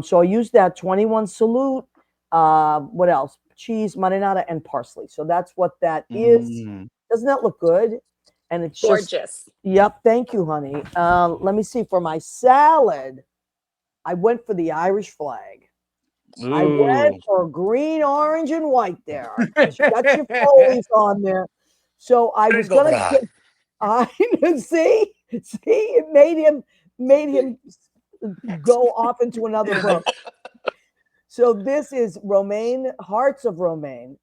So I use that 21 Salute. What else? Cheese, marinara, and parsley. So that's what that is. Doesn't that look good? And it's Gorgeous. Yep. Thank you, honey. Let me see. For my salad, I went for the Irish flag. I went for green, orange, and white there. You got your Foleys on there. So I was going to see, it made him go off into another book. So this is romaine, hearts of romaine.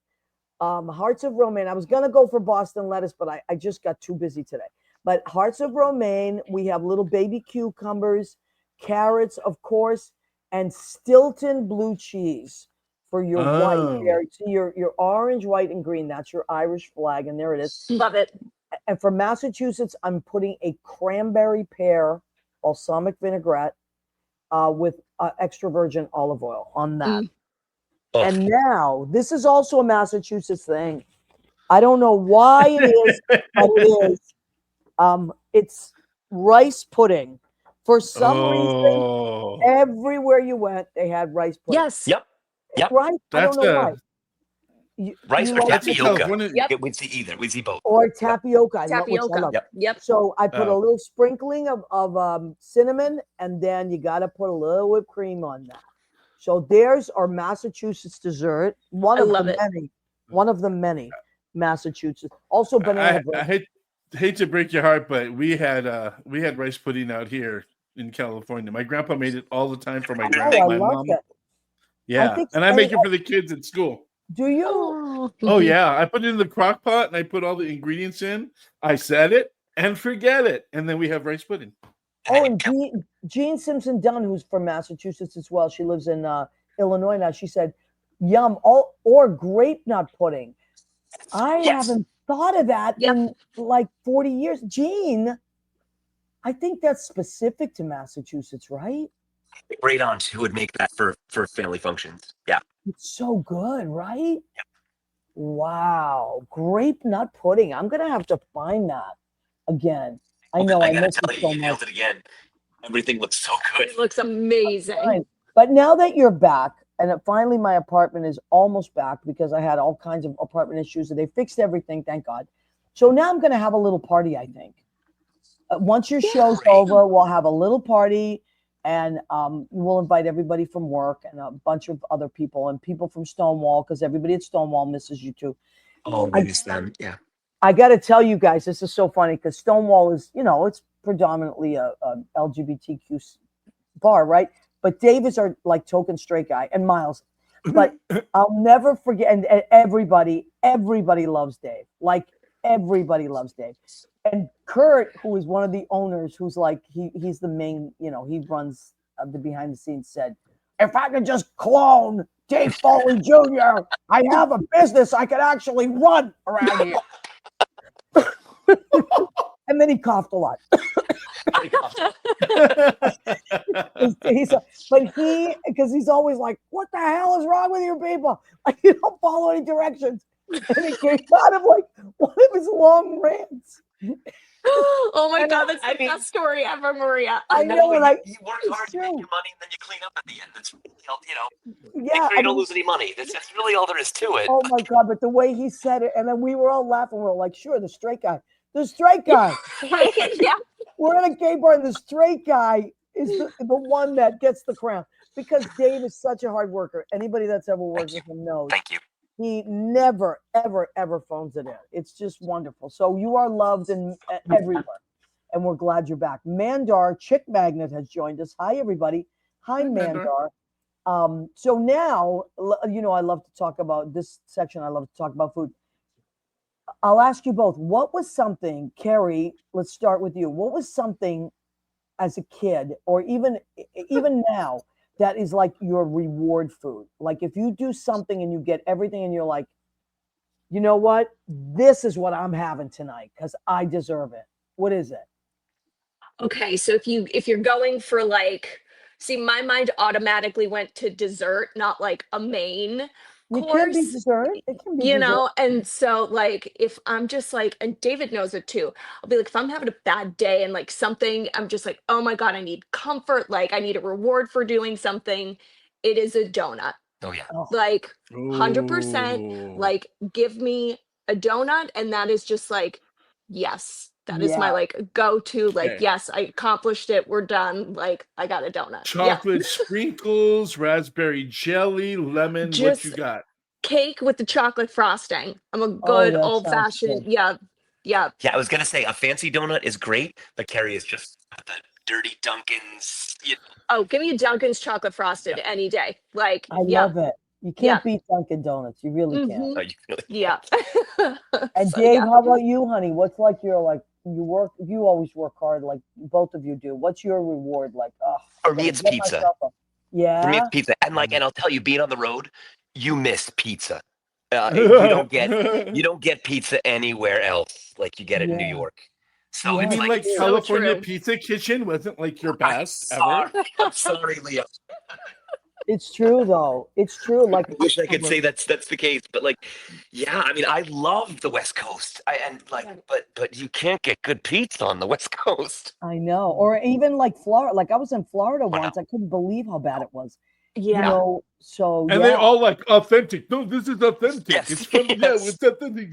Hearts of romaine. I was going to go for Boston lettuce, but I just got too busy today. But hearts of romaine, we have little baby cucumbers, carrots, of course, and Stilton blue cheese for your white. There, see your orange, white, and green. That's your Irish flag, and there it is. Love it. And for Massachusetts, I'm putting a cranberry pear balsamic vinaigrette with extra virgin olive oil on that. And now, this is also a Massachusetts thing. I don't know why it is, but it is. It's rice pudding. For some reason, everywhere you went, they had rice pudding. Yes. Yep. Right? I don't know why. Rice or tapioca. Yep. We see either. We see both. Or tapioca. Tapioca. I love. Yep. So I put a little sprinkling of cinnamon, and then you got to put a little whipped cream on that. So there's our Massachusetts dessert. One of the many Massachusetts. Also banana bread. I hate to break your heart, but we had rice pudding out here in California. My grandpa made it all the time for my my mom. It. Yeah, and I make it for the kids at school. Do you? Oh yeah, I put it in the crock pot and I put all the ingredients in. I set it and forget it, and then we have rice pudding. Oh, and Jean Simpson Dunn, who's from Massachusetts as well, she lives in Illinois now. She said, "Yum!" Or grape nut pudding. I haven't thought of that in like 40 years. Jean, I think that's specific to Massachusetts, right? Great aunt who would make that for family functions. Yeah. It's so good, right? Yeah. Wow. Grape nut pudding. I'm going to have to find that again. I know I miss it so much. Nailed it again. Everything looks so good. It looks amazing. Right. But now that you're back, and finally my apartment is almost back because I had all kinds of apartment issues and they fixed everything, thank God. So now I'm going to have a little party, I think. Once your show's over, we'll have a little party, and we'll invite everybody from work and a bunch of other people and people from Stonewall, because everybody at Stonewall misses you too. Oh, I miss them. Yeah. I got to tell you guys, this is so funny because Stonewall is, it's predominantly a LGBTQ bar, right? But Dave is our like token straight guy, and Miles. But I'll never forget, and everybody loves Dave. Like everybody loves Dave. And Kurt, who is one of the owners, who's like he's the main, he runs the behind the scenes, said, "If I could just clone Dave Foley Jr., I have a business I could actually run around here." And then he coughed a lot. Because he's always like, "What the hell is wrong with you people? Like, you don't follow any directions." And it came out of like one of his long rants. Oh my And God, that's the I mean- best story ever, Maria. I know, and you work it's hard, you make true. your money, and then you clean up at the end. That's really all, make Yeah, sure I you don't mean, lose any money. That's really all there is to it. oh my God, but the way he said it, and then we were all laughing. We were like, sure, the straight guy. The straight guy. Yeah. We're in a gay bar, and the straight guy is the one that gets the crown because Dave is such a hard worker. Anybody that's ever worked with him knows Thank you. he never, ever, ever phones it in. It's just wonderful. So you are loved and everywhere, and we're glad you're back. Mandar Chick Magnet has joined us. Hi, everybody. Hi, Hi, Mandar. Mandar. So now, I love to talk about this section. I love to talk about food. I'll ask you both. What was something, Kerry? Let's start with you. What was something as a kid, or even now, that is like your reward food? Like if you do something and you get everything, and you're like, you know what? This is what I'm having tonight because I deserve it. What is it? Okay, so if you're going for like, see, my mind automatically went to dessert, not like a main It can be course. dessert. It can be dessert. And so like if I'm just like, and David knows it too, I'll be like, if I'm having a bad day and like something, I'm just like, oh my God, I need comfort, like I need a reward for doing something, it is a donut. Oh yeah. Oh, Like 100%, Ooh. like give me a donut, and that is just like, yes, that is my yeah. like go-to, like, Okay. yes, I accomplished it, we're done, like I got a donut. Chocolate sprinkles, raspberry jelly, lemon. What you Just got? cake with the chocolate frosting. I'm a Oh, good that old sounds fashioned, good. yeah. Yeah, I was gonna say a fancy donut is great, but Kerry is just the dirty Dunkin's. Oh, give me a Dunkin's chocolate frosted any day. Like, I yeah, love it. You yeah. can't beat Dunkin' Donuts. You really can't. Mm-hmm. Oh, you really Yeah. And So Dave, yeah. how about you, honey? What's like your you always work hard, like both of you do. What's your reward? Like, oh, For I me, gotta it's get pizza. myself a. For me, Yeah. it's pizza, and I'll tell you, being on the road, you miss pizza. You don't get pizza anywhere else like you get it in New Yeah. York. So Yeah. You it's mean like, like So California true. Pizza Kitchen wasn't like your I'm best ever? sorry, I'm sorry, Leo. It's true though. It's true. Like I wish I could say that's the case, but like, yeah, I mean, I love the West Coast. But you can't get good pizza on the West Coast. I know. Or even like Florida. Like I was in Florida Oh, no. once. I couldn't believe how bad it was. You Yeah. know, so And yeah. they all like authentic. No, this is authentic. Yes, It's from yes. it's authentic.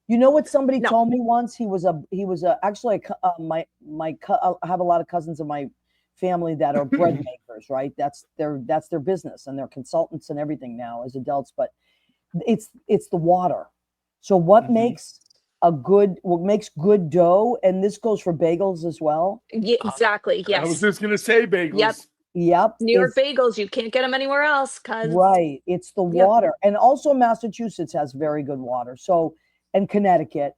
You know what somebody No. told me once? He was actually I have a lot of cousins in my family that are bread makers, right? That's their business, and they're consultants and everything now as adults. But it's the water. So what Mhm. makes good dough, and this goes for bagels as well. Yeah, exactly. I was Yes. just gonna say bagels. Yep. Yep, New York is bagels, you can't get them anywhere else because right. It's the Yep. water, and also Massachusetts has very good water. So, and Connecticut,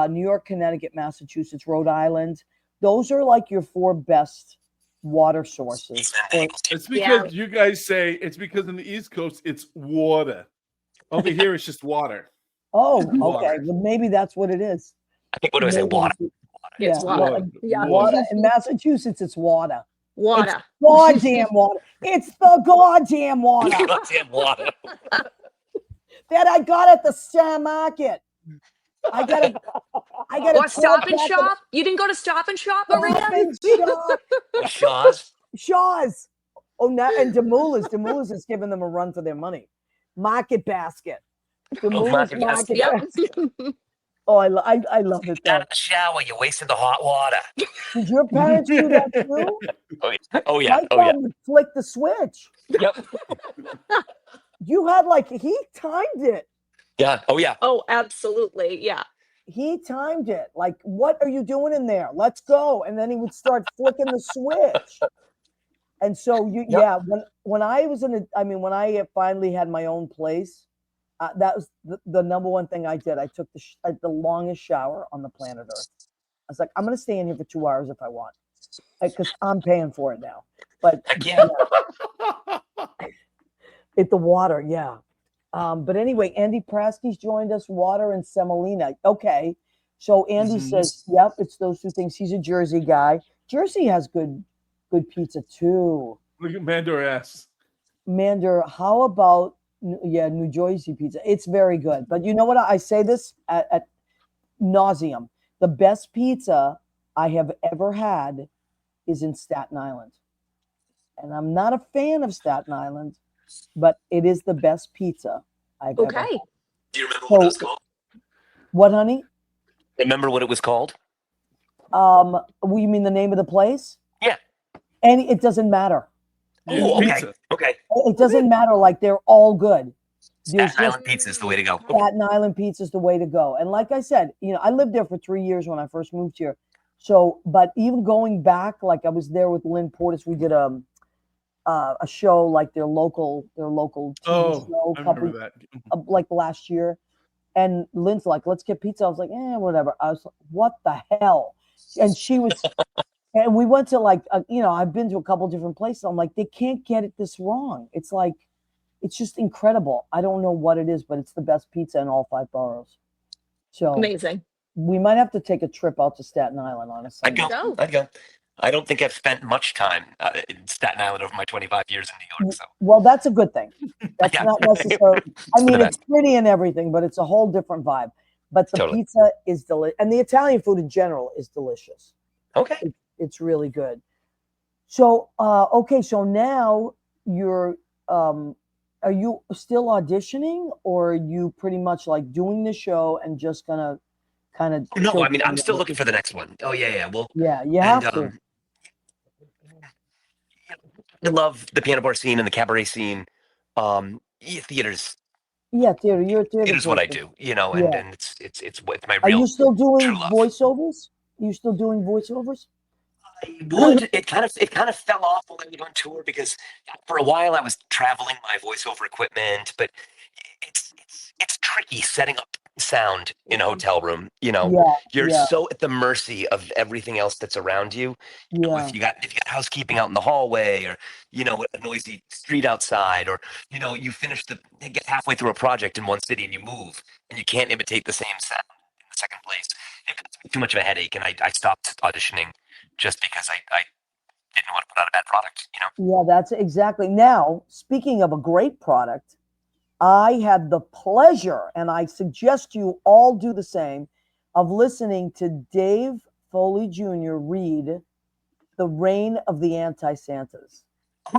New York, Connecticut, Massachusetts, Rhode Island. Those are like your four best water sources. It's Yeah. because you guys say it's because in the East Coast it's water. Over here it's just water. Oh, Water. okay. Well, maybe that's what it is. I think what do I say? Maybe Water. Yeah, It's water. Yeah. water. In Massachusetts, it's water. Water. Goddamn water. It's the goddamn water Goddamn water. that I got at the Star Market. I got it. Or Stop and Shop? You didn't go to Stop and Shop, Maria? Stop and Shop. Shaw's. Shaw's. Oh, now and Demoulas is giving them a run for their money. Market Basket. Demoulas Market Market Basket. Basket. Oh, I love it Down though. in the shower, you're wasting the hot water. Did your parents do that too? Oh yeah. My dad would flick the switch. Yep. You had he timed it. Yeah. Oh yeah. Oh, absolutely. Yeah. He timed it. Like, what are you doing in there? Let's go. And then he would start flicking the switch. And so yeah, when I was when I finally had my own place, that was the number one thing I did. I took the longest shower on the planet Earth. I was like, I'm going to stay in here for 2 hours if I want, because I'm paying for it now. But Yeah. the water, yeah. But anyway, Andy Prasky's joined us. Water and semolina. Okay, so Andy says, "Yep, it's those two things." He's a Jersey guy. Jersey has good pizza too. Look at Mandor asks. Mander, how about New Jersey pizza? It's very good. But you know what? I say this at nauseum. The best pizza I have ever had is in Staten Island. And I'm not a fan of Staten Island, but it is the best pizza I've ever had. Okay. Do you remember what it was So, called? what, honey? Remember what it was called? You mean the name of the place? Yeah. And it doesn't matter. Yeah, Oh, okay. pizza. Okay. It doesn't matter. Like, they're all good. There's Staten just Island pizza is the way to go. Okay. Staten Island pizza is the way to go. And like I said, I lived there for 3 years when I first moved here. So, but even going back, like I was there with Lynn Portis, we did a show, like their local TV show, I remember that. like last year. And Lynn's like, let's get pizza. I was like, whatever. I was like, what the hell? And she was, and we went to I've been to a couple different places. I'm like, they can't get it this wrong. It's like, it's just incredible. I don't know what it is, but it's the best pizza in all 5 boroughs. So Amazing. we might have to take a trip out to Staten Island on a I'd Sunday. go. I'd go. I don't think I've spent much time in Staten Island over my 25 years in New York. So Well, that's a good thing. That's Yeah. not necessarily. I the mean, best. it's pretty and everything, but it's a whole different vibe. But the Totally. pizza is delicious, and the Italian food in general is delicious. Okay. It's really good. So, okay, so now you're, are you still auditioning, or are you pretty much like doing the show and just gonna kind of? No, I mean, I'm still looking for the next one. Oh, yeah. Well, Yeah, you and have to. I love the piano bar scene and the cabaret scene. Theaters. Yeah, theater. You're a theater. Theater's what I person. do, and Yeah. it's my Are real you still doing true love. voiceovers? Are you still doing voiceovers? I would. It kind of fell off when I was on tour because for a while I was traveling my voiceover equipment, but it's tricky setting up sound in a hotel room. Yeah, You're yeah, so at the mercy of everything else that's around you. yeah. If you got housekeeping out in the hallway, or a noisy street outside, or you get halfway through a project in one city and you move and you can't imitate the same sound in the second place. It got too much of a headache, and I stopped auditioning just because I didn't want to put out a bad product. Yeah, that's exactly. Now, speaking of a great product, I had the pleasure, and I suggest you all do the same, of listening to Dave Foley Jr. read The Reign of the Anti-Santas.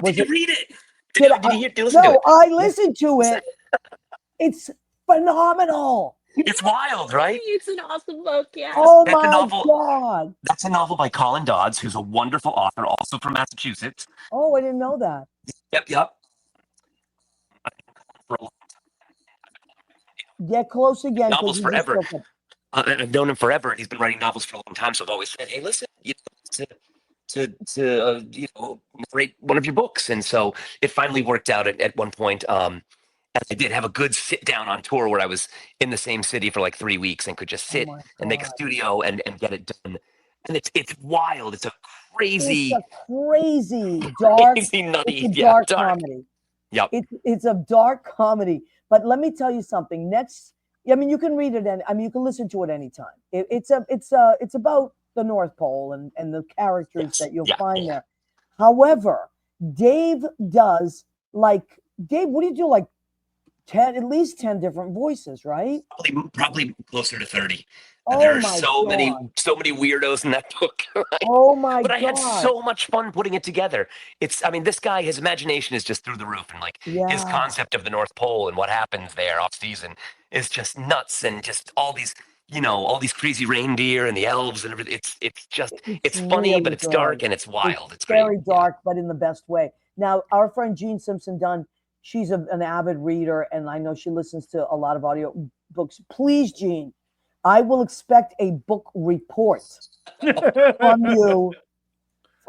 Did you read it? Did Did you listen to No, it? I listened to it. It's phenomenal. It's wild, right? It's an awesome book. Yeah. Oh That's a my novel. God. That's a novel by Colin Dodds, who's a wonderful author, also from Massachusetts. Oh, I didn't know that. Yep. Get close again. 'cause Novels you just forever. broke up. I've known him forever, and he's been writing novels for a long time. So I've always said, "Hey, listen, to narrate one of your books." And so it finally worked out at one point. And I did have a good sit down on tour where I was in the same city for like 3 weeks and could just sit my and make a God. studio and get it done. And it's wild. It's a crazy, It's a crazy dark. crazy nutty, It's a dark dark. comedy. Yep. It's a dark comedy. But let me tell you something. I mean, you can read it, and I mean, you can listen to it anytime. It's about the North Pole and the characters that you'll find there. However, Dave does Dave. What do you do? Like 10, at least 10 different voices, right? Probably closer to 30. Oh There are my so God. many weirdos in that book. Right? Oh my But I had God. so much fun putting it together. This guy, his imagination is just through the roof, and his Yeah. concept of the North Pole and what happens there off season is just nuts, and just all these crazy reindeer and the elves and everything. It's funny, really but it's good. dark and it's wild. It's very great. dark, but in the best way. Now, our friend Jean Simpson Dunn, she's an avid reader, and I know she listens to a lot of audio books. Please, Jean, I will expect a book report from you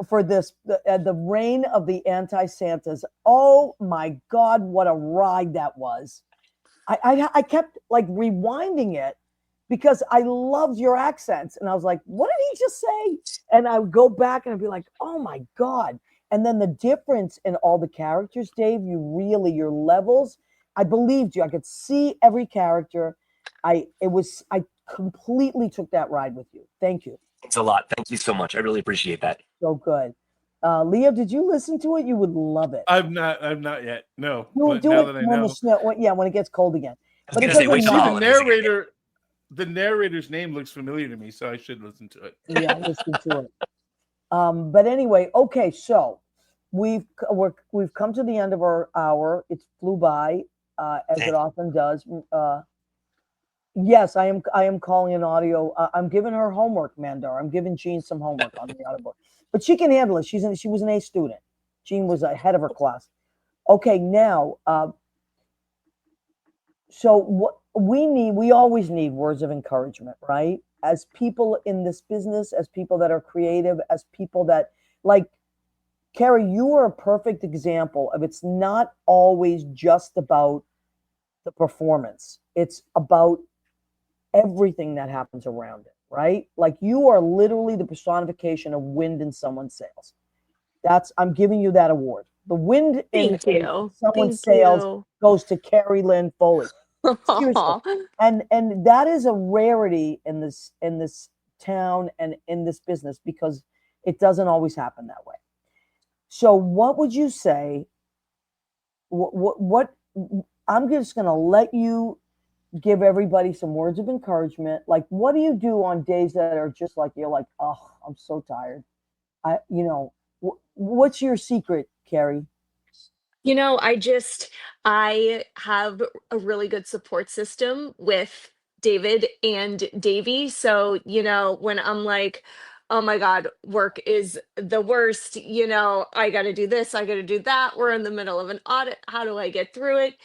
for this, the Reign of the Anti-Santas. Oh my God, what a ride that was. I kept like rewinding it because I loved your accents. And I was like, what did he just say? And I would go back and I'd be like, oh my God. And then the difference in all the characters, Dave, your levels, I believed you. I could see every character. I completely took that ride with you. Thank you. It's a lot. Thank you so much. I really appreciate that. So good. Leo, did you listen to it? You would love it. I've not yet. No. You'll But do now it that I when know. when it gets cold again. I was But gonna say, wait Is till she the the holidays again. narrator? the narrator's name looks familiar to me, so I should listen to it. Yeah, listen to it. But anyway, okay, so we've come to the end of our hour. It flew by, as it often does. Yes, I am calling an audio. I'm giving her homework, Mandar. I'm giving Jean some homework on the audio, but she can handle it. She was an A student. Jean was ahead of her class. Okay, now, so what we always need words of encouragement, right? As people in this business, as people that are creative, as people that like Kerry, you are a perfect example of it's not always just about the performance. It's about everything that happens around it, right? Like you are literally the personification of wind in someone's sails. I'm giving you that award. The wind in Thank you. someone's Thank sails you. goes to Kerry Lynn Foley. Seriously. And that is a rarity in this town and in this business because it doesn't always happen that way. So what would you say? What I'm just going to let you give everybody some words of encouragement. Like, what do you do on days that are just like you're like, oh, I'm so tired. What's your secret, Kerry? I have a really good support system with David and Davy. So, when I'm like, oh my God, work is the worst, I got to do this, I got to do that. We're in the middle of an audit. How do I get through it?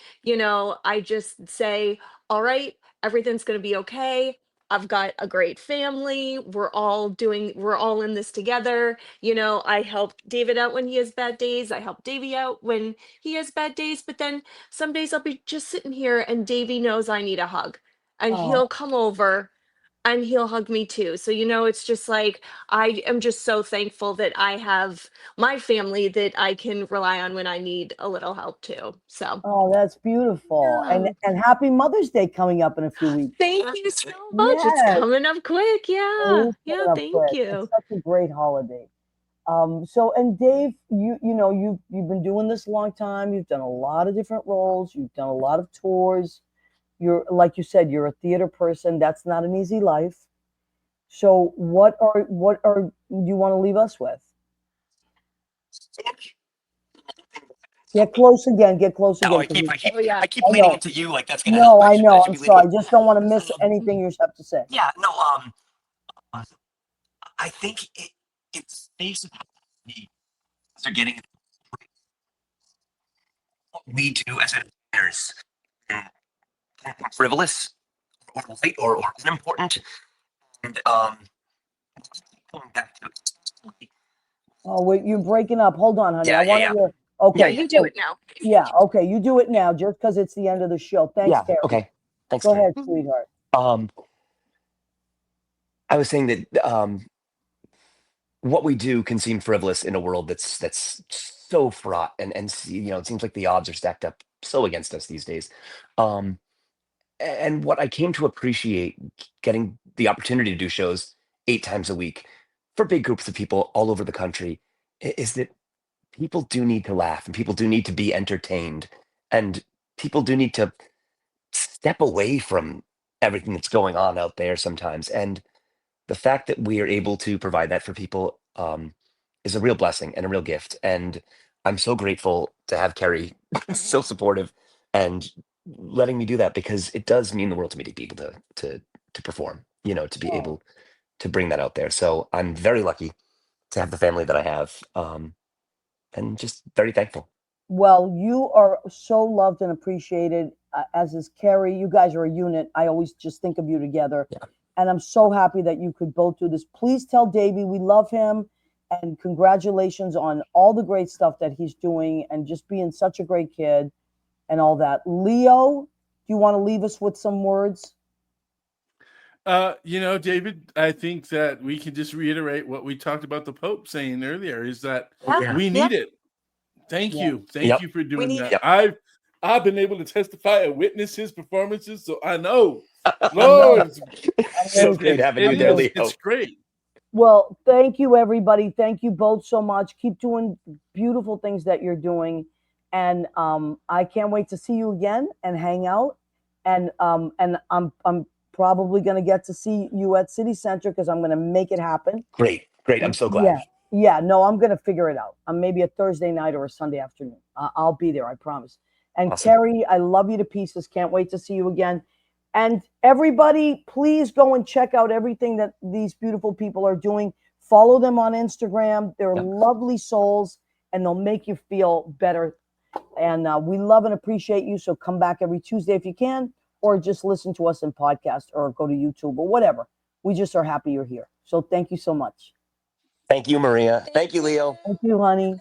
I just say, all right, everything's going to be okay. I've got a great family. We're all in this together. I help David out when he has bad days. I help Davy out when he has bad days, but then some days I'll be just sitting here and Davy knows I need a hug and Oh, he'll come over and he'll hug me too. So, it's just like I am just so thankful that I have my family that I can rely on when I need a little help too. So, oh, that's beautiful. yeah. And happy Mother's Day coming up in a few weeks. Thank you so much. It's Yes, coming up quick. it Yeah. is Yeah. coming up Thank quick. It's you. such a great holiday. So and Dave, you've been doing this a long time. You've done a lot of different roles. You've done a lot of tours. You're like you said, you're a theater person. That's not an easy life. So what are you want to leave us with? Get close again. Get close No, again. 'Cause Oh, yeah. I keep I leaning know. into you like that's gonna help. No, I I know. should I'm be leaning. sorry. I just don't want to miss anything you have to say. Yeah, no. I think it's based on how we are getting what we do as entertainers frivolous or light or unimportant. And going back to it. Oh, wait, you're breaking up. Hold on, honey. I Yeah, yeah, want to yeah, hear. yeah, Okay. yeah, You do it now. Yeah. Okay. You do it now just because it's the end of the show. Thanks, yeah. Carrie. Okay, thanks, Go Karen. ahead, sweetheart. Um, I was saying that what we do can seem frivolous in a world that's so fraught and it seems like the odds are stacked up so against us these days. Um, and what I came to appreciate getting the opportunity to do shows 8 times a week for big groups of people all over the country is that people do need to laugh and people do need to be entertained and people do need to step away from everything that's going on out there sometimes. And the fact that we are able to provide that for people is a real blessing and a real gift. And I'm so grateful to have Kerry so supportive and letting me do that because it does mean the world to me to be able to perform, to be Oh. able to bring that out there. So I'm very lucky to have the family that I have, and just very thankful. Well, you are so loved and appreciated, as is Carrie. You guys are a unit. I always just think of you together. Yeah. And I'm so happy that you could both do this. Please tell Davey we love him and congratulations on all the great stuff that he's doing and just being such a great kid and all that. Leo, do you want to leave us with some words? David, I think that we can just reiterate what we talked about the Pope saying earlier is that Yeah. we need it. Thank Yeah. you. Thank Yep. you for We doing need that. Yep. I've been able to testify and witness his performances, so I know. I Lord, So great having you there, Leo. it's great. Well, thank you, everybody. Thank you both so much. Keep doing beautiful things that you're doing. And I can't wait to see you again and hang out. And I'm probably going to get to see you at City Center because I'm going to make it happen. Great. I'm so glad. Yeah. No, I'm going to figure it out. Maybe a Thursday night or a Sunday afternoon. I'll be there. I promise. And Awesome. Kerry, I love you to pieces. Can't wait to see you again. And everybody, please go and check out everything that these beautiful people are doing. Follow them on Instagram. They're lovely souls, and they'll make you feel better. And we love and appreciate you. So come back every Tuesday if you can, or just listen to us in podcast or go to YouTube or whatever. We just are happy you're here. So thank you so much. Thank you, Maria. Thank you, Leo. Thank you, honey.